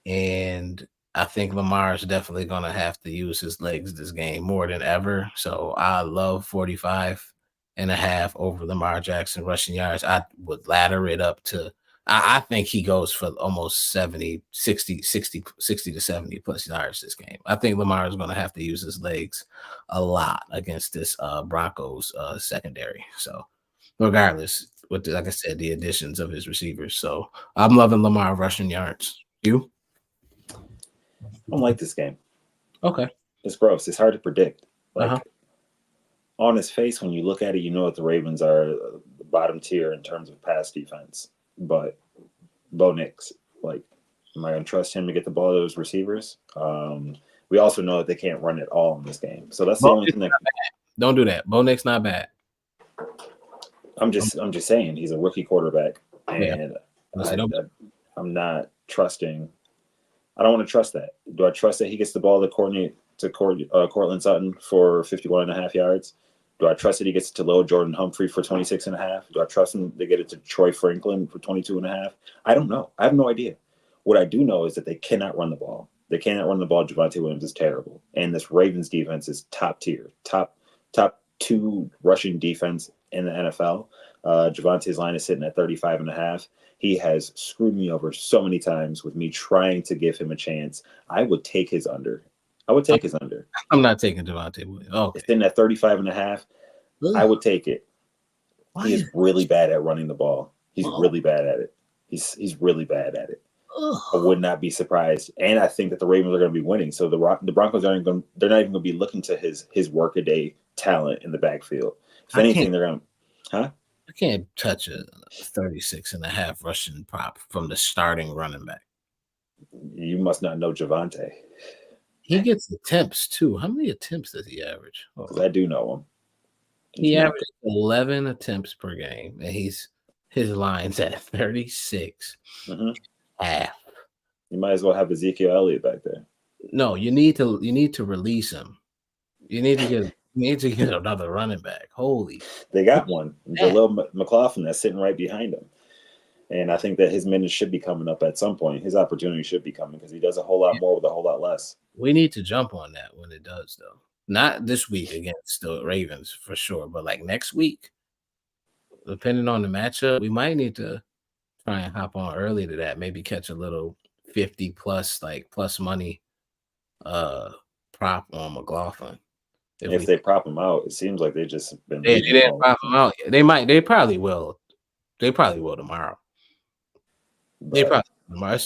And I think Lamar is definitely going to have to use his legs this game more than ever. So I love 45.5 over Lamar Jackson rushing yards. I would ladder it up to, I think he goes for almost 70, 60 to 70 plus yards this game. I think Lamar is going to have to use his legs a lot against this Broncos secondary. So regardless, like I said, the additions of his receivers. So I'm loving Lamar rushing yards. You? I don't like this game. Okay. It's gross. It's hard to predict. Like on his face, when you look at it, you know that the Ravens are the bottom tier in terms of pass defense. But Bo Nix, like, am I going to trust him to get the ball to those receivers? We also know that they can't run it all in this game. So that's the only thing that. Don't do that. Bo Nix not bad. I'm just saying he's a rookie quarterback, and I'm not trusting. I don't want to trust that. Do I trust that he gets the ball to Cortland Sutton for 51.5 yards? Do I trust that he gets it to Low Jordan Humphrey for 26.5? Do I trust him to get it to Troy Franklin for 22.5? I don't know. I have no idea. What I do know is that they cannot run the ball. They cannot run the ball. Javonte Williams is terrible, and this Ravens defense is top tier, top 2 rushing defense in the NFL. Javonte's line is sitting at 35.5. He has screwed me over so many times with me trying to give him a chance. I would take his under. I'm not taking Javonte Williams. Okay. It's sitting at 35.5. I would take it. He is really bad at running the ball. He's really bad at it. He's really bad at it. I would not be surprised. And I think that the Ravens are going to be winning. So the Broncos they're not even going to be looking to his workaday talent in the backfield. If anything, they're going to, I can't touch a 36.5 rushing prop from the starting running back. You must not know Javonte. He gets attempts too. How many attempts does he average? Because I do know him. He averages 11 attempts per game, and his line's at 36. Half. You might as well have Ezekiel Elliott back there. No, you need to release him. You need to get another running back. Holy, they got one, Jaleel McLaughlin, that's sitting right behind him, and I think that his minutes should be coming up at some point. His opportunity should be coming because he does a whole lot more with a whole lot less. We need to jump on that when it does, though. Not this week against the Ravens for sure, but like next week, depending on the matchup, we might need to try and hop on early to that. Maybe catch a little 50 plus money prop on McLaughlin. If they prop him out, it seems like they just been. They didn't prop him out. They probably will. They probably will tomorrow. Tomorrow. It's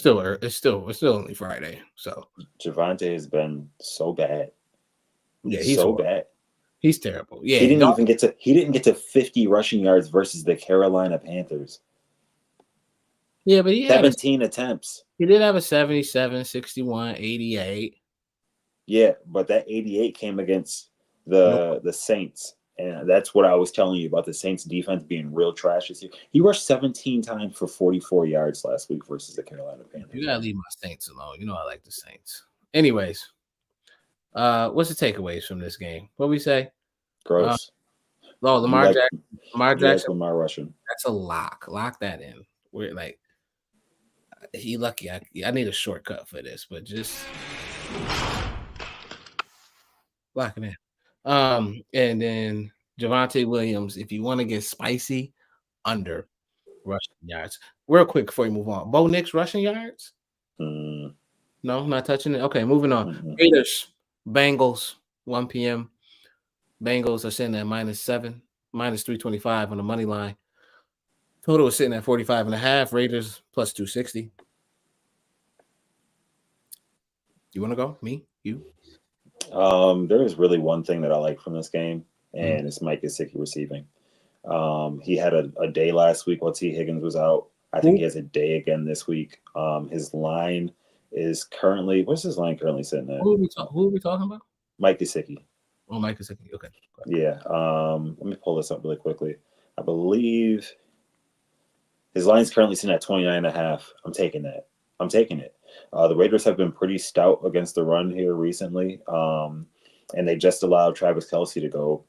still only Friday. So Javonte has been so bad. Yeah, he's so bad. He's terrible. Yeah, he didn't get to 50 rushing yards versus the Carolina Panthers. Yeah, but he 17 attempts. He did have a 77, 61, 88. Yeah, but that 88 came against the Saints. And that's what I was telling you about the Saints defense being real trash this year. He rushed 17 times for 44 yards last week versus the Carolina Panthers. You gotta leave my Saints alone. You know I like the Saints. Anyways, what's the takeaways from this game? What we say? Gross. Lamar Jackson. Lamar rushing. That's a lock. Lock that in. We're like, he lucky. I need a shortcut for this, but just lock it in. And then Javonte Williams, if you want to get spicy, under rushing yards. Real quick before you move on. Bo Nix rushing yards? No, not touching it. Okay, moving on. Raiders, Bengals, 1 p.m. Bengals are sitting at -7, -325 on the money line. Total is sitting at 45.5. Raiders plus 260. You want to go? Me? You? There is really one thing that I like from this game, and it's Mike Gesicki receiving. He had a day last week while T. Higgins was out. I think he has a day again this week. His line is currently, what's his line currently sitting at? Who are we talking about? Mike Gesicki. Oh, Mike Gesicki. Okay. Yeah. Let me pull this up really quickly. I believe his line's currently sitting at 29.5. I'm taking that. I'm taking it. The Raiders have been pretty stout against the run here recently, and they just allowed Travis Kelce to go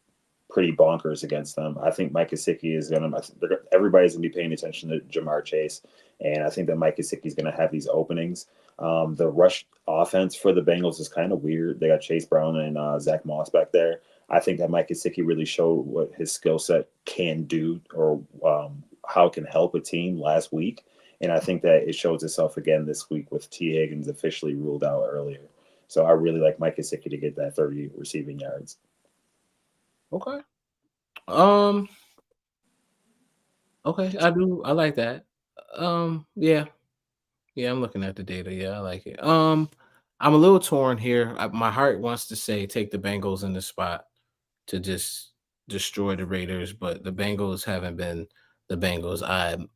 pretty bonkers against them. I think Mike Gesicki is going to – everybody's going to be paying attention to Jamar Chase, and I think that Mike Gesicki is going to have these openings. The rush offense for the Bengals is kind of weird. They got Chase Brown and Zach Moss back there. I think that Mike Gesicki really showed what his skill set can do or how it can help a team last week. And I think that it shows itself again this week with T. Higgins officially ruled out earlier. So I really like Mike Gesicki to get that 30 receiving yards. Okay. Okay, I like that. Yeah. Yeah, I'm looking at the data. Yeah, I like it. I'm a little torn here. My heart wants to say take the Bengals in the spot to just destroy the Raiders, but the Bengals haven't been the Bengals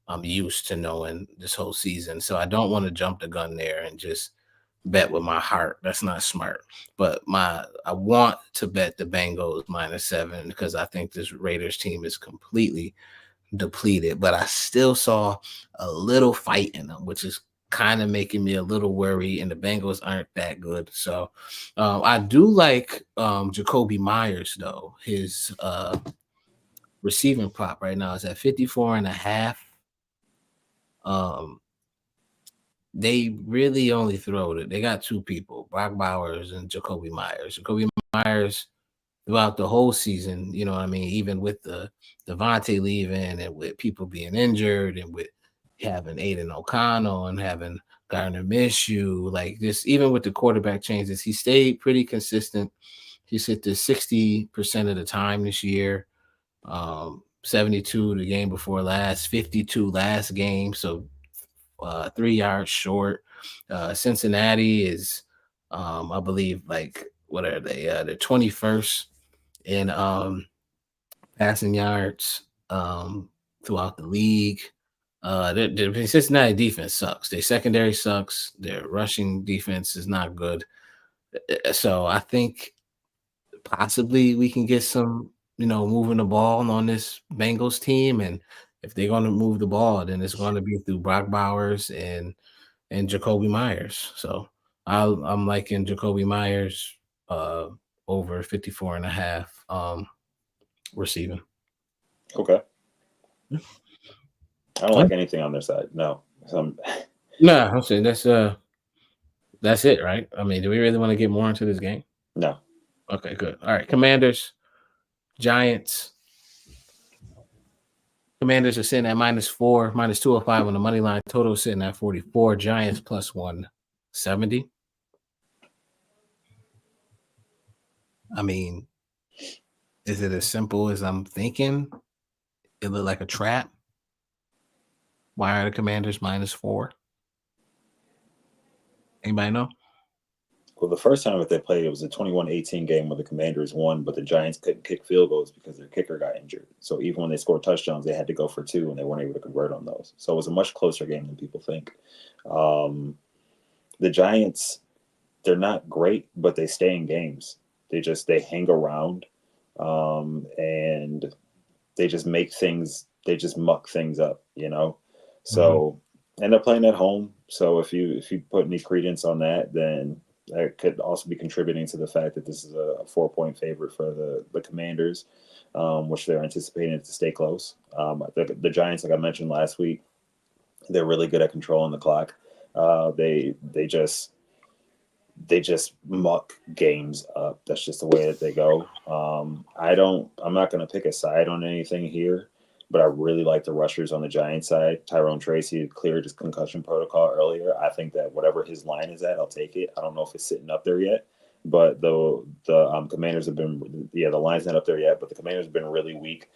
I'm used to knowing this whole season. So I don't want to jump the gun there and just bet with my heart. That's not smart. But I want to bet the Bengals -7 because I think this Raiders team is completely depleted. But I still saw a little fight in them, which is kind of making me a little worried. And the Bengals aren't that good. So I do like Jacoby Myers, though. His receiving prop right now is at 54.5. They really only throw it. They got two people, Brock Bowers and Jacoby Myers. Jacoby Myers throughout the whole season, you know what I mean? Even with the Devontae leaving and with people being injured and with having Aiden O'Connell and having Gardner Minshew, like this, even with the quarterback changes, he stayed pretty consistent. He's hit this 60% of the time this year, 72 the game before last, 52 last game. So 3 yards short. Cincinnati is, I believe, like, what are they? They're 21st in passing yards throughout the league. The Cincinnati defense sucks. Their secondary sucks. Their rushing defense is not good. So I think possibly we can get some, moving the ball on this Bengals team. And if they're going to move the ball, then it's going to be through Brock Bowers and Jacoby Myers. So I'm liking Jacoby Myers over 54.5 receiving. Okay. I don't like anything on their side. No. No, I'm saying that's it, right? I mean, do we really want to get more into this game? No. Okay, good. All right. Commanders, Giants. Commanders are sitting at -4, -205 on the money line. Total sitting at 44. Giants +170. I mean, is it as simple as I'm thinking? It looked like a trap. Why are the Commanders -4? Anybody know? Well, the first time that they played, it was a 21-18 game where the Commanders won, but the Giants couldn't kick field goals because their kicker got injured. So even when they scored touchdowns, they had to go for 2, and they weren't able to convert on those. So it was a much closer game than people think. The Giants, they're not great, but they stay in games. They hang around, and they just muck things up, So, and they're playing at home. So if you put any credence on that, then that could also be contributing to the fact that this is a 4-point favorite for the Commanders, which they're anticipating to stay close. The Giants, like I mentioned last week, they're really good at controlling the clock. They just muck games up. That's just the way that they go. I'm not going to pick a side on anything here, but I really like the rushers on the Giants side. Tyrone Tracy cleared his concussion protocol earlier. I think that whatever his line is at, I'll take it. I don't know if it's sitting up there yet, but the Commanders have been, the line's not up there yet, but the Commanders have been really weak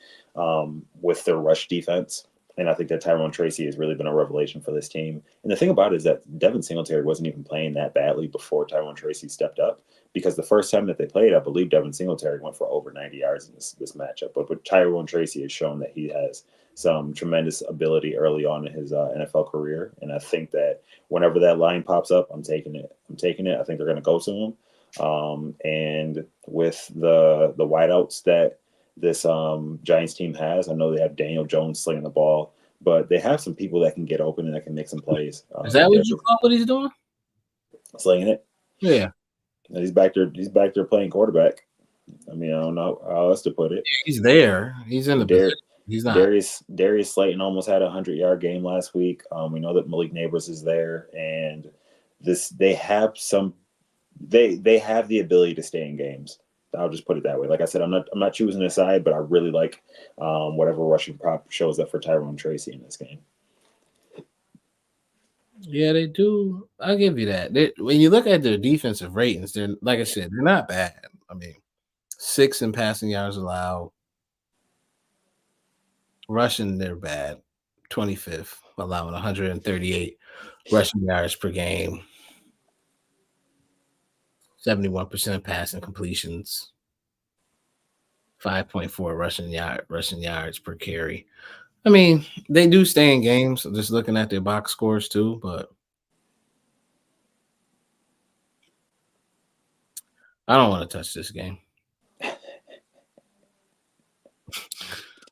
with their rush defense. And I think that Tyrone Tracy has really been a revelation for this team. And the thing about it is that Devin Singletary wasn't even playing that badly before Tyrone Tracy stepped up. Because the first time that they played, I believe Devin Singletary went for over 90 yards in this matchup. But Tyrone Tracy has shown that he has some tremendous ability early on in his NFL career, and I think that whenever that line pops up, I'm taking it. I'm taking it. I think they're going to go to him. And with the wideouts that this Giants team has, I know they have Daniel Jones slinging the ball, but they have some people that can get open and that can make some plays. Is that what you call what he's doing? Slinging it? Yeah. He's back there. He's back there playing quarterback. I mean, I don't know how else to put it. He's there. He's in the position. He's not. Darius Slayton almost had a 100-yard game last week. We know that Malik Neighbors is there, and they have the ability to stay in games. I'll just put it that way. Like I said, I'm not choosing a side, but I really like whatever rushing prop shows up for Tyrone Tracy in this game. Yeah, they do. I'll give you that. When you look at their defensive ratings, they're, like I said, they're not bad. I mean, 6 in passing yards allowed. Rushing, they're bad. 25th, allowing 138 rushing yards per game. 71% passing completions. 5.4 rushing yards per carry. I mean, they do stay in games. Just looking at their box scores too, but I don't want to touch this game.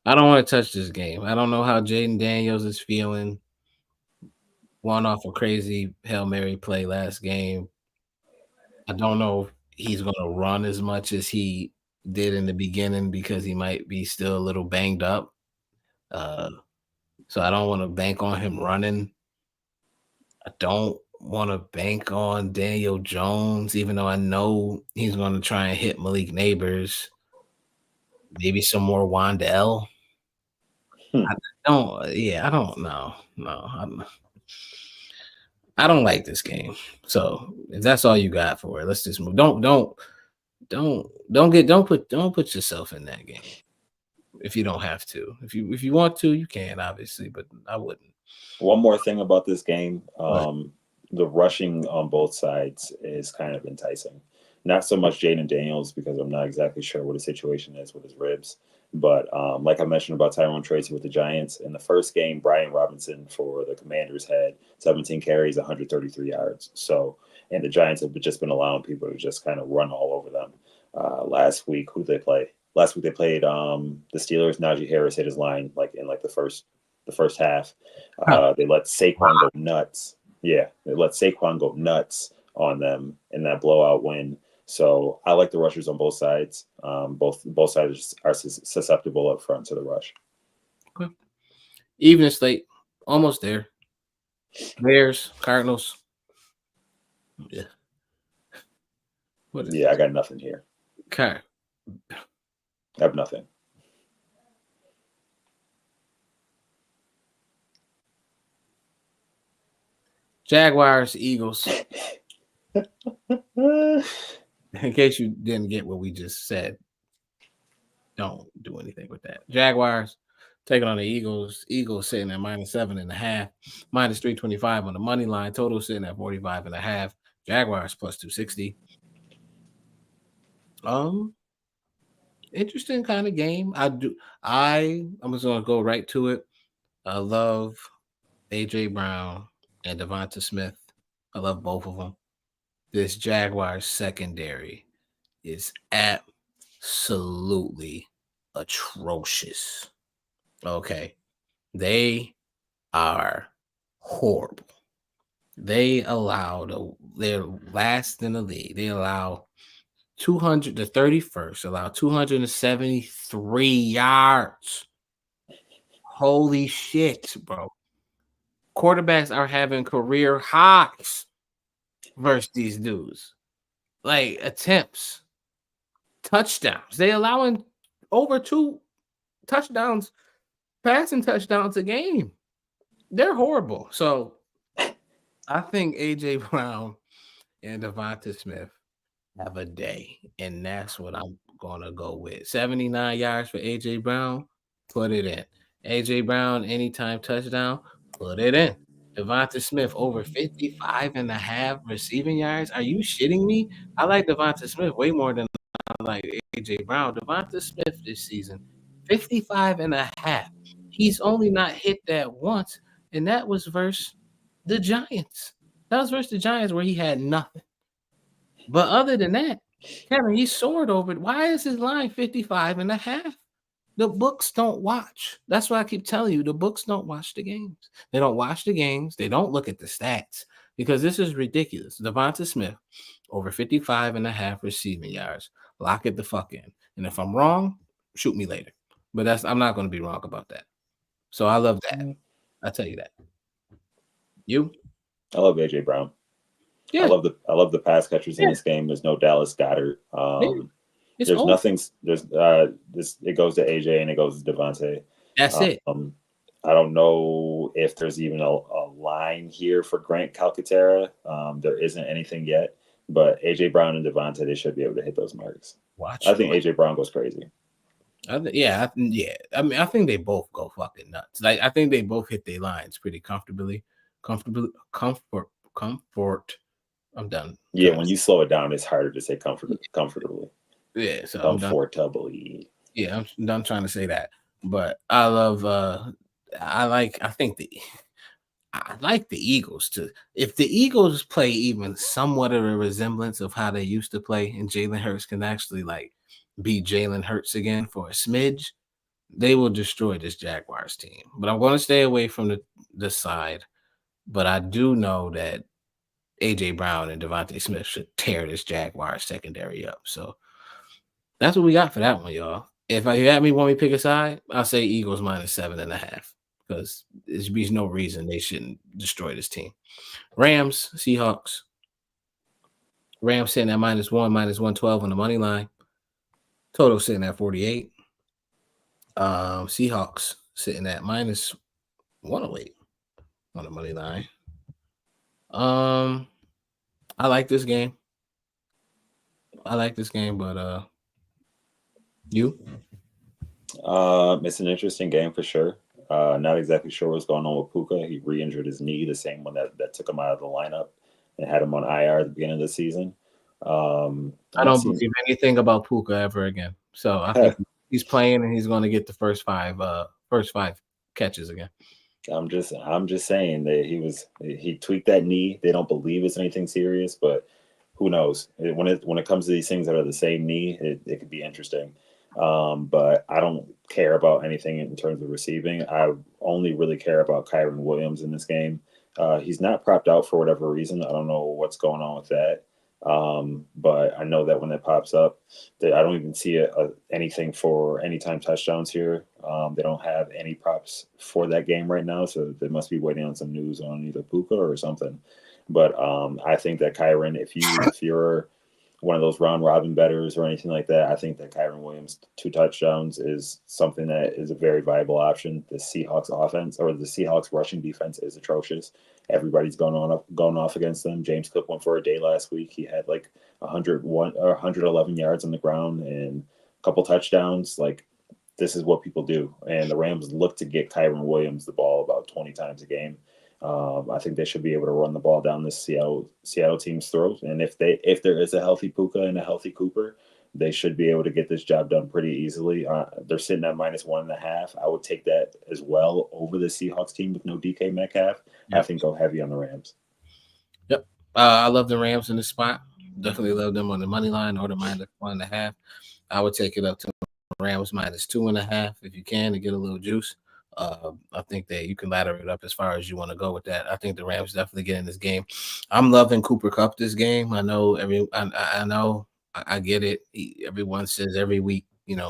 I don't want to touch this game. I don't know how Jaden Daniels is feeling. One off a crazy Hail Mary play last game. I don't know if he's going to run as much as he did in the beginning because he might be still a little banged up. So I don't want to bank on him running. I don't want to bank on Daniel Jones, even though I know he's going to try and hit Malik Neighbors. Maybe some more Wandell. I don't know. No, I don't like this game. So if that's all you got for it, let's just move. Don't put yourself in that game if you don't have to. If you want to, you can, obviously, but I wouldn't. One more thing about this game, the rushing on both sides is kind of enticing. Not so much Jaden Daniels because I'm not exactly sure what the situation is with his ribs. But like I mentioned about Tyrone Tracy with the Giants, in the first game, Brian Robinson for the Commanders had 17 carries, 133 yards. So, and the Giants have just been allowing people to just kind of run all over them. Last week, who did they play? Last week they played the Steelers. Najee Harris hit his line in the first half. They let Saquon go nuts. Yeah, they let Saquon go nuts on them in that blowout win. So I like the rushers on both sides. Both sides are susceptible up front to the rush. Okay. Even Slate, almost there. Bears, Cardinals. Yeah. I got nothing here. Okay. I have nothing. Jaguars, Eagles. In case you didn't get what we just said, don't do anything with that. Jaguars taking on the Eagles. Eagles sitting at -7.5, -325 on the money line. Total sitting at 45.5. Jaguars +260. Interesting kind of game. I'm just gonna go right to it. I love AJ Brown and Devonta Smith. I love both of them. This Jaguars secondary is absolutely atrocious. Okay. They are horrible. They they're last in the league. They allow 231st, allow 273 yards. Holy shit, bro. Quarterbacks are having career highs versus these dudes. Like attempts, touchdowns. They allowing over 2 touchdowns, passing touchdowns a game. They're horrible. So I think AJ Brown and Devonta Smith have a day, and that's what I'm gonna go with. 79 yards for AJ Brown, put it in. AJ Brown, anytime touchdown, put it in. Devonta Smith over 55.5 receiving yards. Are you shitting me? I like Devonta Smith way more than I like AJ Brown. Devonta Smith this season, 55.5. He's only not hit that once, and that was versus the Giants. That was versus the Giants where he had nothing. But other than that, Kevin, he soared over it. Why is his line 55.5? The books don't watch. That's why I keep telling you, the books don't watch the games. They don't watch the games. They don't look at the stats because this is ridiculous. Devonta Smith, over 55.5 receiving yards. Lock it the fuck in. And if I'm wrong, shoot me later. But I'm not going to be wrong about that. So I love that. I'll tell you that. You? I love AJ Brown. Yeah. I love the pass catchers in this game. There's no Dallas Goedert. There's old. Nothing. There's this. It goes to AJ and it goes to Devontae. That's it. I don't know if there's even a line here for Grant Calcaterra. There isn't anything yet, but AJ Brown and Devontae, they should be able to hit those marks. I think AJ Brown goes crazy. I mean, I think they both go fucking nuts. Like, I think they both hit their lines pretty comfortably. Comfort. I'm done. Yeah, when you slow it down, it's harder to say comfortably. Yeah, so comfortably. I'm done trying to say that. But I love. I like the Eagles too. If the Eagles play even somewhat of a resemblance of how they used to play, and Jalen Hurts can actually like beat Jalen Hurts again for a smidge, they will destroy this Jaguars team. But I'm going to stay away from the side. But I do know that AJ Brown and Devontae Smith should tear this Jaguars secondary up. So that's what we got for that one, y'all. If you had me want me to pick a side, I'll say Eagles -7.5 because there's no reason they shouldn't destroy this team. Rams, Seahawks. Rams sitting at -1, -112 on the money line. Total sitting at 48. Seahawks sitting at -108 on the money line. I like this game. But you? It's an interesting game for sure. Not exactly sure what's going on with Puka. He re-injured his knee, the same one that took him out of the lineup and had him on IR at the beginning of the season. I don't believe anything about Puka ever again. So I think he's playing and he's going to get the first five catches again. I'm just saying that he tweaked that knee. They don't believe it's anything serious, but who knows? When it comes to these things that are the same knee, it could be interesting. But I don't care about anything in terms of receiving. I only really care about Kyren Williams in this game. He's not propped out for whatever reason. I don't know what's going on with that. But I know that when it pops up, I don't even see anything for anytime touchdowns here. They don't have any props for that game right now, so they must be waiting on some news on either Puka or something. But I think that Kyren, if you're one of those round robin bettors or anything like that, I think that Kyren Williams 2 touchdowns is something that is a very viable option. The Seahawks offense or the Seahawks rushing defense is atrocious. Everybody's going off against them. James Cook went for a day last week. He had like 101 or 111 yards on the ground and a couple touchdowns. Like, this is what people do. And the Rams look to get Kyren Williams the ball about 20 times a game. I think they should be able to run the ball down the Seattle team's throat. And if there is a healthy Puka and a healthy Cooper, they should be able to get this job done pretty easily. They're sitting at -1.5. I would take that as well over the Seahawks team with no DK Metcalf. Yep. I think go heavy on the Rams. Yep. I love the Rams in this spot. Definitely love them on the money line or the -1.5. I would take it up to Rams -2.5 if you can to get a little juice. I think that you can ladder it up as far as you want to go with that. I think the Rams definitely get in this game. I'm loving Cooper Kupp this game. I know I get it. Everyone says every week,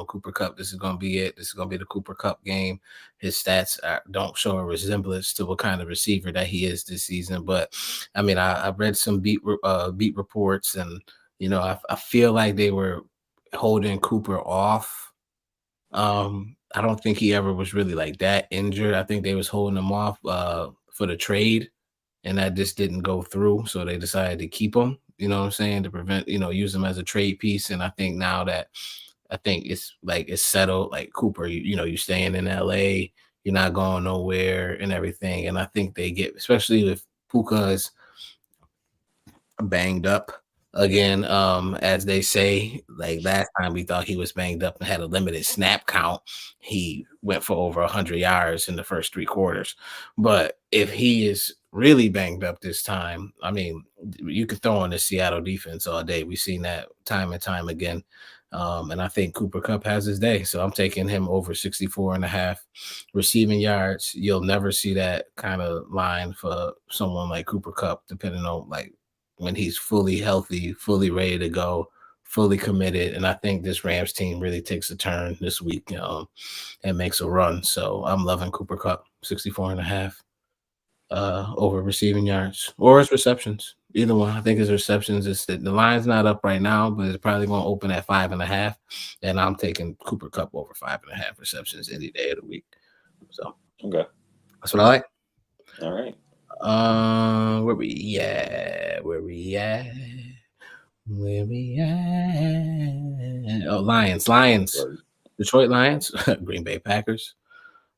Cooper Kupp, this is going to be it. This is going to be the Cooper Kupp game. His stats don't show a resemblance to what kind of receiver that he is this season. But I mean, I read some beat reports, and I feel like they were holding Cooper off. I don't think he ever was really like that injured. I think they was holding him off for the trade, and that just didn't go through. So they decided to keep him, you know what I'm saying, to prevent, use him as a trade piece. And I think now that it's settled, like Cooper, you're staying in LA, you're not going nowhere and everything. And I think they get, especially if Puka is banged up, again. As they say, like last time we thought he was banged up and had a limited snap count. He went for over 100 yards in the first 3 quarters. But if he is really banged up this time, I mean, you could throw on the Seattle defense all day. We've seen that time and time again. And I think Cooper Kupp has his day. So I'm taking him over 64.5 receiving yards. You'll never see that kind of line for someone like Cooper Kupp, depending on like when he's fully healthy, fully ready to go, fully committed. And I think this Rams team really takes a turn this week and makes a run. So I'm loving Cooper Kupp, 64.5 over receiving yards or his receptions. Either one. I think his receptions is the line's not up right now, but it's probably going to open at 5.5. And I'm taking Cooper Kupp over 5.5 receptions any day of the week. So Okay, that's what I like. all right. Where we at? Oh, Lions. Right. Detroit Lions. Green Bay Packers.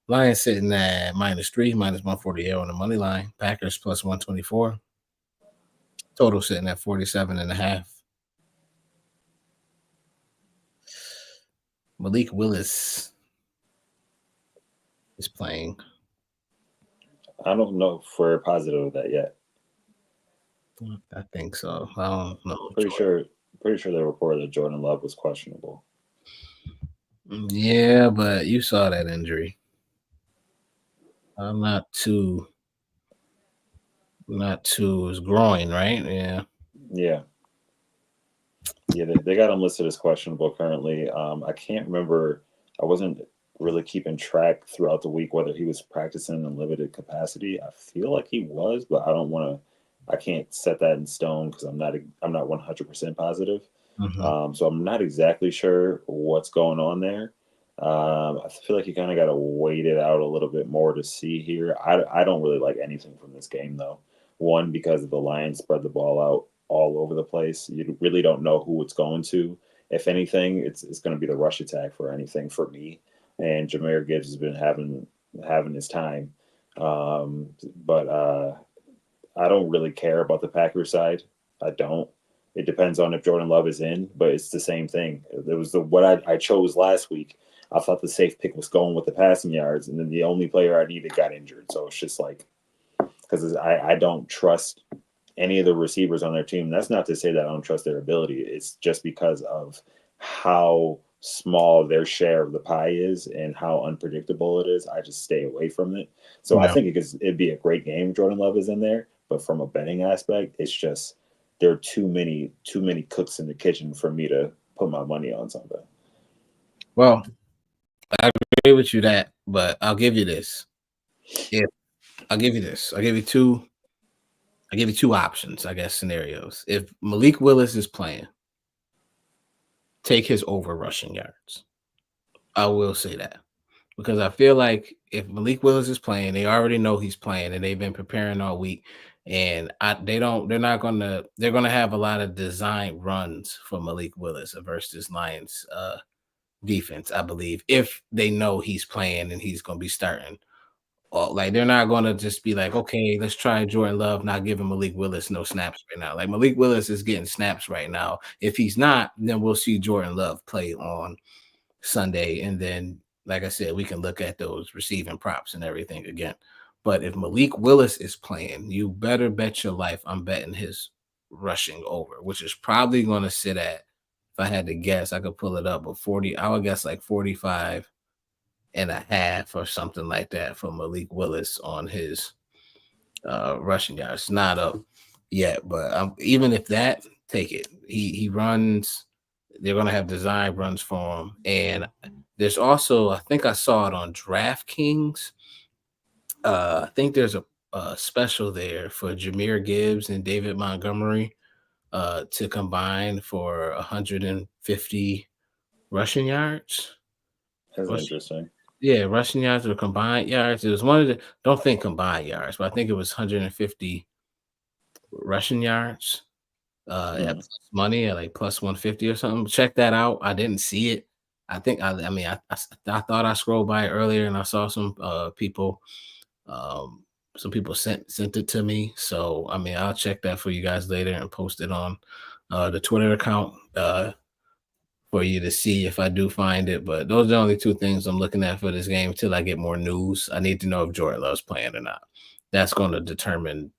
Lions sitting at -3, -148 on the money line. Packers +124. Total sitting at 47.5. Malik Willis is playing. I don't know if we're positive of that yet. I think so. I don't know. Pretty sure they reported that Jordan Love was questionable. Yeah, but you saw that injury. I'm not too. It's groin, right? Yeah. Yeah. They got him listed as questionable currently. I can't remember. I wasn't really keeping track throughout the week whether he was practicing in limited capacity. I feel like he was, but I don't want to. I can't set that in stone because I'm not 100% positive. Mhm. So I'm not exactly sure what's going on there. I feel like you kind of got to wait it out a little bit more to see here. I don't really like anything from this game though. One, because the Lions spread the ball out all over the place. You really don't know who it's going to. If anything, it's going to be the rush attack for anything for me. And Jahmyr Gibbs has been having his time. But I don't really care about the Packers side. I don't. It depends on if Jordan Love is in, but it's the same thing. It was what I chose last week. I thought the safe pick was going with the passing yards, and then the only player I needed got injured. So it's just like, because I don't trust any of the receivers on their team. That's not to say that I don't trust their ability. It's just because of how small their share of the pie is and how unpredictable it is. I just stay away from it. So I Yeah. think it'd be a great game if Jordan Love is in there. But from a betting aspect, it's just there are too many cooks in the kitchen for me to put my money on something. Well, I agree with you that, but I'll give you this. I'll give you this. I'll give you two options, I guess, scenarios. If Malik Willis is playing, take his over rushing yards. I will say that. Because I feel like if Malik Willis is playing, they already know he's playing and they've been preparing all week. And they're gonna have a lot of design runs for Malik Willis versus Lions defense, I believe, if they know he's playing and he's gonna be starting. Or like they're not gonna just be like, okay, let's try Jordan Love, not giving Malik Willis no snaps right now. Like Malik Willis is getting snaps right now. If he's not, then we'll see Jordan Love play on Sunday. And then, like I said, we can look at those receiving props and everything again. But if Malik Willis is playing, you better bet your life I'm betting his rushing over, which is probably going to sit at, if I had to guess, I could pull it up, but 40, I would guess like 45.5 or something like that for Malik Willis on his rushing yards. Not up yet, but even if that, take it. He runs. They're gonna have design runs for him, and there's also, I think I saw it on DraftKings. I think there's a special there for Jahmyr Gibbs and David Montgomery to combine for 150 rushing yards. That's Rushing, interesting. yeah, rushing yards or combined yards. It was one of the, don't think combined yards, but I think it was 150 rushing yards. At Mm. plus money at like plus 150 or something. Check that out. I didn't see it. I think I thought I scrolled by it earlier and I saw people some people sent it to me. So I mean I'll check that for you guys later and post it on the Twitter account for you to see if I do find it. But those are the only two things I'm looking at for this game until I get more news. I need to know if Jordan Love's playing or not. That's going to determine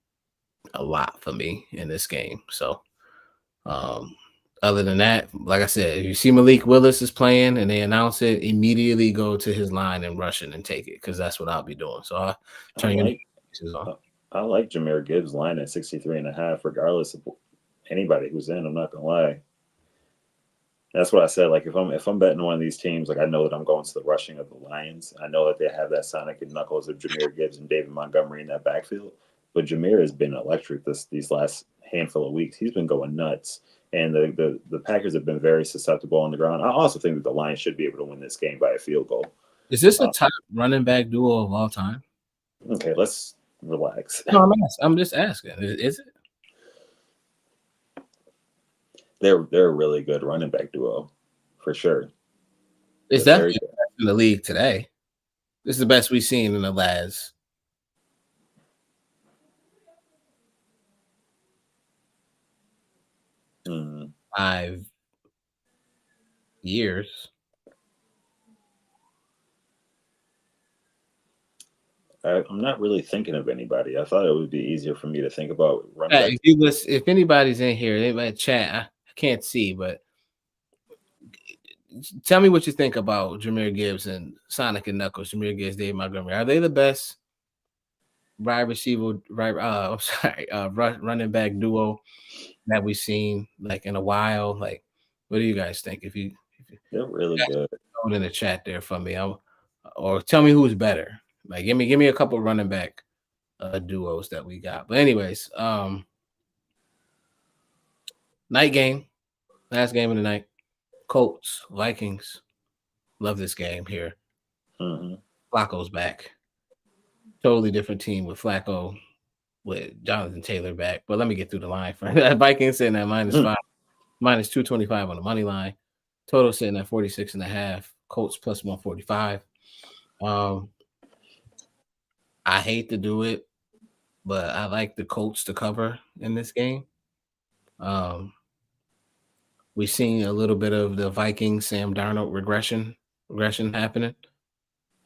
a lot for me in this game. So, other than that, like I said, if you see Malik Willis is playing and they announce it, immediately go to his line and rush it and take it, because that's what I'll be doing. So I'll turn your notifications on. I like Jahmyr Gibbs' line at 63.5, regardless of anybody who's in. I'm not gonna lie. That's what I said. Like if I'm betting one of these teams, like I know that I'm going to the rushing of the Lions. I know that they have that Sonic and Knuckles of Jahmyr Gibbs and David Montgomery in that backfield. But Jahmyr has been electric these last handful of weeks. He's been going nuts. And the Packers have been very susceptible on the ground. I also think that the Lions should be able to win this game by a field goal. Is this a top running back duo of all time? Okay, let's relax. No, I'm just asking. Is it? They're a really good running back duo, for sure. Is that in the league today? This is the best we've seen in the last 5 years. I'm not really thinking of anybody. I thought it would be easier for me to think about running back. If anybody's in here, they might chat. I can't see, but tell me what you think about Jahmyr Gibbs and Sonic and Knuckles. Jahmyr Gibbs, David Montgomery. Are they the best running back duo that we've seen like in a while? Like, what do you guys think? They're really good. Throw it in the chat there for me. Or tell me who's better. Like, give me a couple running back duos that we got. But anyways, night game, last game of the night. Colts, Vikings. Love this game here. Flacco's back. Totally different team with Flacco, with Jonathan Taylor back. But let me get through the line for that. Vikings sitting at -5, -225 on the money line. Total sitting at 46.5. Colts plus 145. I hate to do it, but I like the Colts to cover in this game. We've seen a little bit of the Vikings Sam Darnold regression happening.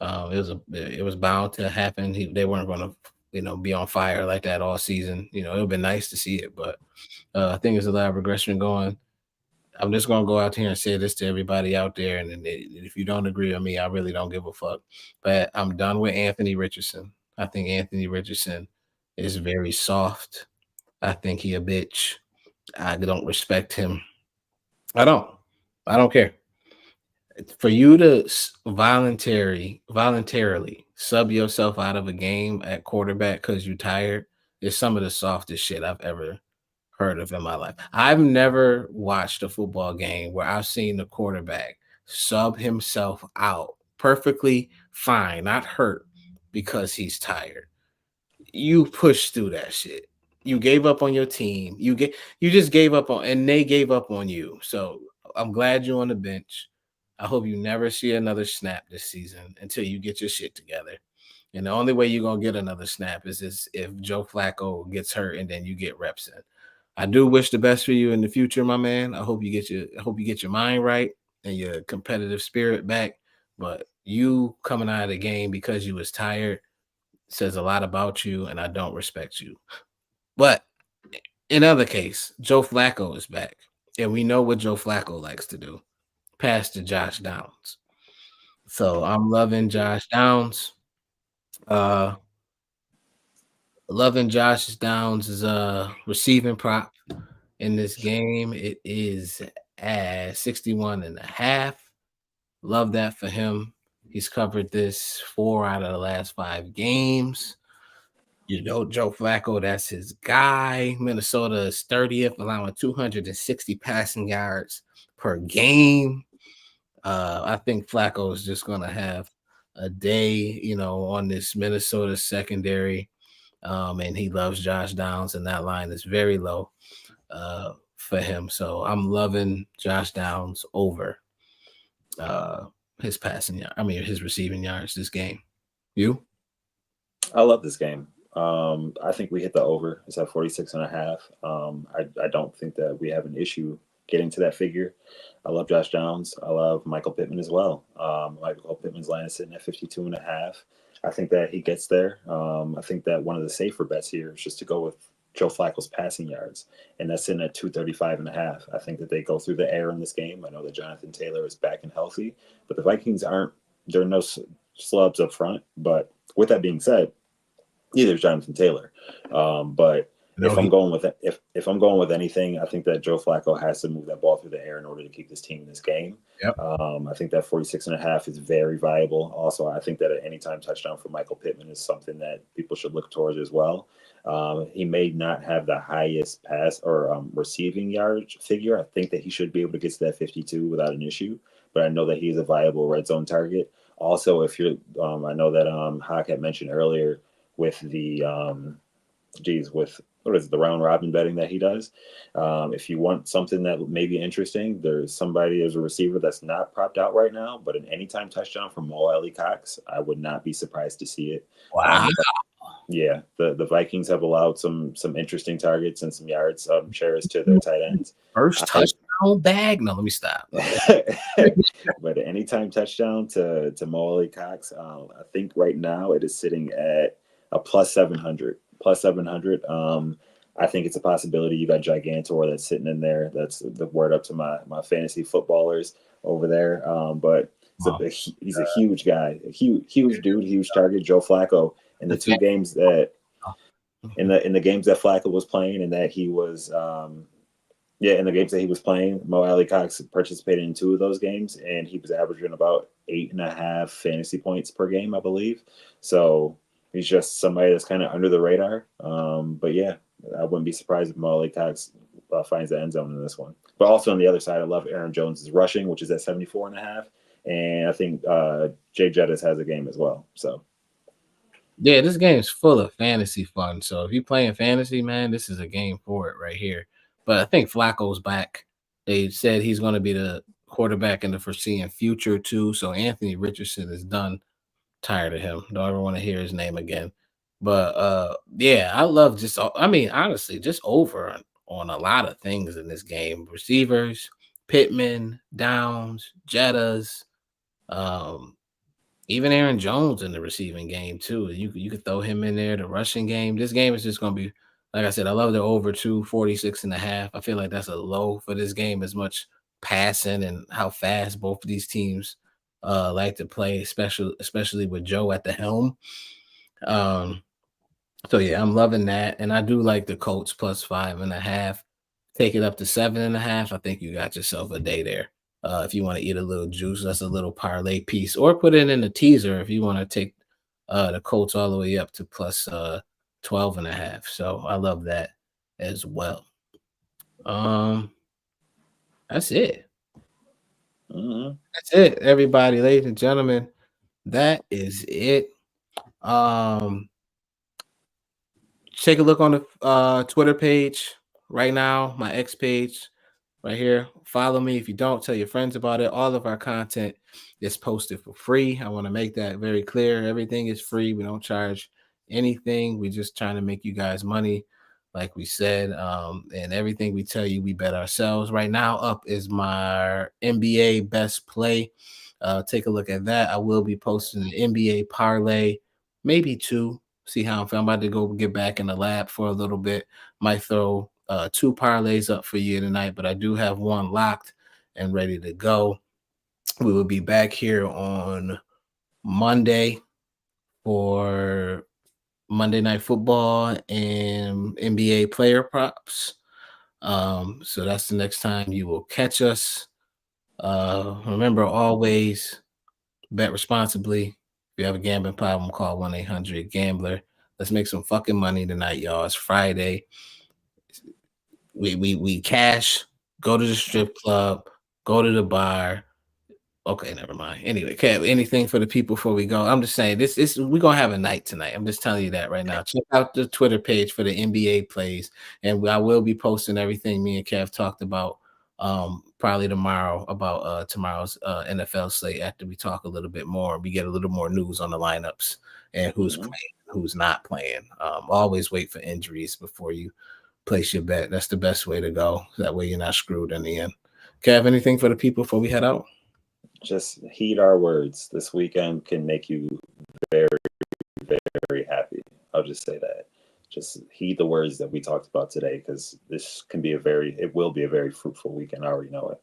It was bound to happen. They weren't going to be on fire like that all season. It would have been nice to see it, but I think there's a lot of regression going. I'm just going to go out here and say this to everybody out there, and if you don't agree with me, I really don't give a fuck. But I'm done with Anthony Richardson. I think Anthony Richardson is very soft. I think he a bitch. I don't respect him. I don't care. For you to voluntarily sub yourself out of a game at quarterback because you're tired is some of the softest shit I've ever heard of in my life. I've never watched a football game where I've seen the quarterback sub himself out perfectly fine, not hurt, because he's tired. You pushed through that shit. You gave up on your team. You just gave up on, and they gave up on you. So I'm glad you're on the bench. I hope you never see another snap this season until you get your shit together. And the only way you're gonna get another snap is if Joe Flacco gets hurt and then you get reps in. I do wish the best for you in the future, my man. I hope you get your mind right and your competitive spirit back. But you coming out of the game because you was tired says a lot about you, and I don't respect you. But in other case, Joe Flacco is back, and we know what Joe Flacco likes to do: pass to Josh Downs. So I'm loving Josh Downs. Loving Josh Downs' receiving prop in this game. It is at 61.5. Love that for him. He's covered this 4 out of the last 5 games. Joe Flacco, that's his guy. Minnesota is 30th, allowing 260 passing yards per game. I think Flacco is just going to have a day, on this Minnesota secondary. And he loves Josh Downs, and that line is very low for him. So I'm loving Josh Downs over his receiving yards this game. You? I love this game. I think we hit the over. It's at 46.5. I don't think that we have an issue getting to that figure. I love Josh Downs. I love Michael Pittman as well. Michael Pittman's line is sitting at 52.5. I think that he gets there. I think that one of the safer bets here is just to go with Joe Flacco's passing yards, and that's sitting at 235.5. I think that they go through the air in this game. I know that Jonathan Taylor is back and healthy, but the Vikings aren't. There are no slubs up front. But with that being said, neither is Jonathan Taylor. But if I'm going with if I'm going with anything, I think that Joe Flacco has to move that ball through the air in order to keep this team in this game. Yep. I think that 46.5 is very viable. Also, I think that an anytime touchdown for Michael Pittman is something that people should look towards as well. He may not have the highest pass or receiving yardage figure. I think that he should be able to get to that 52 without an issue. But I know that he's a viable red zone target. Also, if you're, I know that HOK had mentioned earlier with the with what is it, the round robin betting that he does. If you want something that may be interesting, there's a receiver that's not propped out right now, but an anytime touchdown from Mo Alley Cox, I would not be surprised to see it. Wow. Yeah, the Vikings have allowed some interesting targets and some yards shares to their tight ends. First touchdown bag. No, let me stop. But an anytime touchdown to Mo Alley Cox, I think right now it is sitting at a plus 700. I think it's a possibility. You got Gigantor that's sitting in there. That's the word up to my fantasy footballers over there. But he's a huge guy, a huge dude, huge target. Joe Flacco in the two games that in the games that Flacco was playing and that he was in the games that he was playing, Mo Alley Cox participated in 2 of those games, and he was averaging about 8.5 fantasy points per game, I believe. So he's just somebody that's kind of under the radar. But yeah, I wouldn't be surprised if Mo Alley Cox finds the end zone in this one. But also on the other side, I love Aaron Jones' rushing, which is at 74.5. And I think Jay Jettis has a game as well. So yeah, this game is full of fantasy fun. So if you're playing fantasy, man, this is a game for it right here. But I think Flacco's back. They said he's going to be the quarterback in the foreseeing future too. So Anthony Richardson is done. Tired of him. Don't ever want to hear his name again. But yeah, I love honestly, just over on a lot of things in this game. Receivers, Pittman, Downs, Jettas, even Aaron Jones in the receiving game too. You could throw him in there. The rushing game. This game is just gonna be, like I said, I love the over 246.5. I feel like that's a low for this game, as much passing and how fast both of these teams like to play, especially with Joe at the helm. So yeah, I'm loving that. And I do like the Colts plus 5.5. Take it up to 7.5. I think you got yourself a day there. If you want to eat a little juice, that's a little parlay piece, or put it in a teaser if you want to take the Colts all the way up to plus 12.5. So I love that as well. That's it. That's it, everybody, ladies and gentlemen. That is it. Take a look on the Twitter page right now, my X page right here. Follow me. If you don't, tell your friends about it. All of our content is posted for free. I want to make that very clear. Everything is free. We don't charge anything. We're just trying to make you guys money, like we said. And everything we tell you, we bet ourselves. Right now, up is my NBA best play. Take a look at that. I will be posting an NBA parlay, maybe 2. See how I'm feeling. I'm about to go get back in the lab for a little bit. Might throw 2 parlays up for you tonight, but I do have one locked and ready to go. We will be back here on Monday for Monday Night Football and NBA player props. So that's the next time you will catch us. Remember, always bet responsibly. If you have a gambling problem, call 1-800-GAMBLER. Let's make some fucking money tonight, y'all. It's Friday. We cash, go to the strip club, go to the bar. Okay, never mind. Anyway, Kev, anything for the people before we go? I'm just saying this we're gonna have a night tonight. I'm just telling you that right now. Check out the Twitter page for the NBA plays, and I will be posting everything me and Kev talked about probably tomorrow about tomorrow's NFL slate after we talk a little bit more. We get a little more news on the lineups and who's playing who's not playing. Always wait for injuries before you place your bet. That's the best way to go. That way you're not screwed in the end. Kev, anything for the people before we head out? Just heed our words. This weekend can make you very, very happy. I'll just say that. Just heed the words that we talked about today, because this can be it will be a very fruitful weekend. I already know it.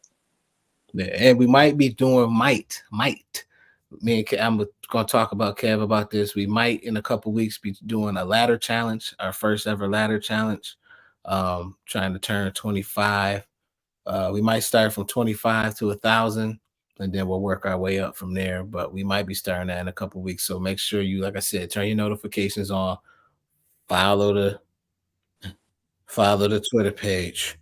Yeah, and we might be doing might. Me and Kev, I'm going to talk about Kev about this. We might in a couple weeks be doing a ladder challenge, our first ever ladder challenge. Trying to turn 25. We might start from 25 to 1,000, and then we'll work our way up from there. But we might be starting that in a couple weeks. So make sure you, like I said, turn your notifications on. Follow the Twitter page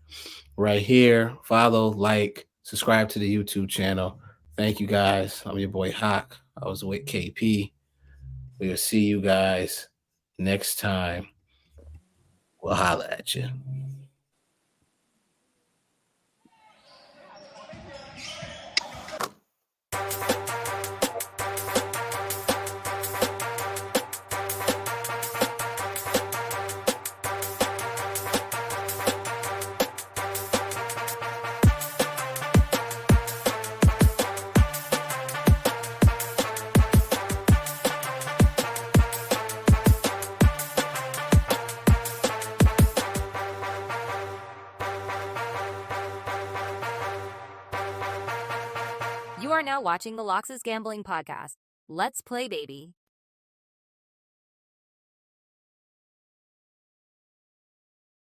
right here. Follow, like, subscribe to the YouTube channel. Thank you guys. I'm your boy HOK. I was with KP. We'll see you guys next time. We'll holla at you. You are now watching the LOXS Gambling Podcast. Let's play, baby.